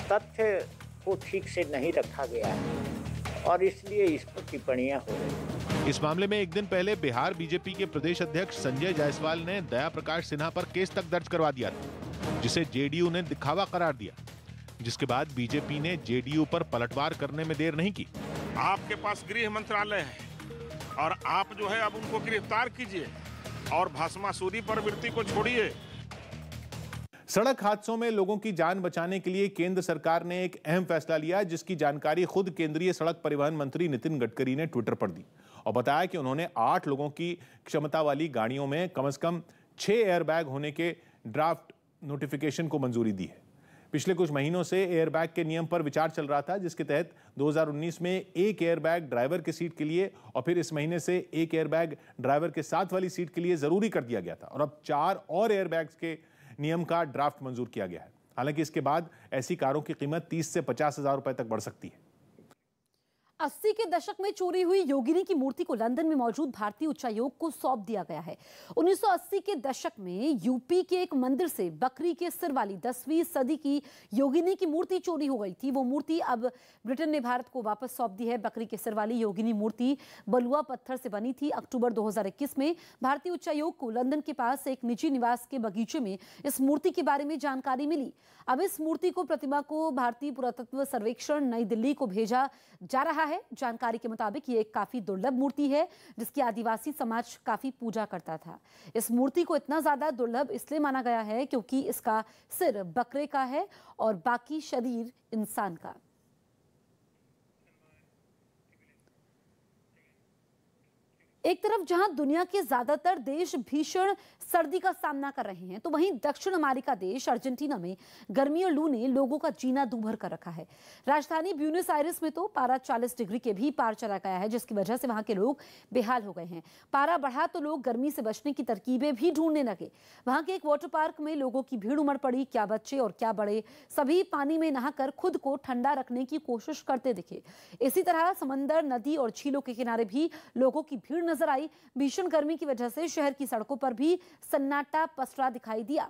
तथ्य को ठीक से नहीं रखा गया है और इसलिए इस पर टिप्पणियां हो रही। इस मामले में एक दिन पहले बिहार बीजेपी के प्रदेश अध्यक्ष संजय जायसवाल ने दया प्रकाश सिन्हा पर केस तक दर्ज करवा दिया था, जिसे जेडीयू ने दिखावा करार दिया, जिसके बाद बीजेपी ने जेडीयू पर पलटवार करने में देर नहीं की। आपके पास गृह मंत्रालय है और आप जो है अब उनको गिरफ्तार कीजिए और भस्मासुरी प्रवृत्ति को छोड़िए। सड़क हादसों में लोगों की जान बचाने के लिए केंद्र सरकार ने एक अहम फैसला लिया, जिसकी जानकारी खुद केंद्रीय सड़क परिवहन मंत्री नितिन गडकरी ने ट्विटर पर दी और बताया कि उन्होंने 8 लोगों की क्षमता वाली गाड़ियों में कम से कम 6 एयरबैग होने के ड्राफ्ट नोटिफिकेशन को मंजूरी दी है। पिछले कुछ महीनों से एयरबैग के नियम पर विचार चल रहा था, जिसके तहत 2019 में 1 एयरबैग ड्राइवर की सीट के लिए और फिर इस महीने से 1 एयरबैग ड्राइवर के साथ वाली सीट के लिए जरूरी कर दिया गया था और अब 4 और एयरबैग्स के नियम का ड्राफ्ट मंजूर किया गया है। हालांकि इसके बाद ऐसी कारों की कीमत 30 से 50 हजार रुपए तक बढ़ सकती है। 80 के दशक में चोरी हुई योगिनी की मूर्ति को लंदन में मौजूद भारतीय उच्चायोग को सौंप दिया गया है। 1980 के दशक में यूपी के एक मंदिर से बकरी के सिर वाली 10वीं सदी की योगिनी की मूर्ति चोरी हो गई थी। वो मूर्ति अब ब्रिटेन ने भारत को वापस सौंप दी है। बकरी के सिर वाली योगिनी मूर्ति बलुआ पत्थर से बनी थी। अक्टूबर 2021 में भारतीय उच्चायोग को लंदन के पास एक निजी निवास के बगीचे में इस मूर्ति के बारे में जानकारी मिली। अब इस मूर्ति को प्रतिमा को भारतीय पुरातत्व सर्वेक्षण नई दिल्ली को भेजा जा रहा है। जानकारी के मुताबिक ये एक काफी दुर्लभ मूर्ति है, जिसकी आदिवासी समाज काफी पूजा करता था। इस मूर्ति को इतना ज्यादा दुर्लभ इसलिए माना गया है क्योंकि इसका सिर बकरे का है और बाकी शरीर इंसान का। एक तरफ जहां दुनिया के ज्यादातर देश भीषण सर्दी का सामना कर रहे हैं, तो वहीं दक्षिण अमेरिका देश अर्जेंटीना में गर्मी और लू ने लोगों का जीना दूभर कर रखा है। राजधानी ब्यूनस आयर्स में तो पारा 40 डिग्री के भी पार चला गया है, जिसकी वजह से वहां के लोग बेहाल हो गए हैं। पारा बढ़ा तो लोग गर्मी से बचने की तरकीबें भी ढूंढने लगे। वहां के एक वाटर पार्क में लोगों की भीड़ उमड़ पड़ी। क्या बच्चे और क्या बड़े, सभी पानी में नहाकर खुद को ठंडा रखने की कोशिश करते दिखे। इसी तरह समंदर, नदी और झीलों के किनारे भी लोगों की भीड़ नजर आई। भीषण गर्मी की वजह से शहर की सड़कों पर भी सन्नाटा पसरा दिखाई दिया।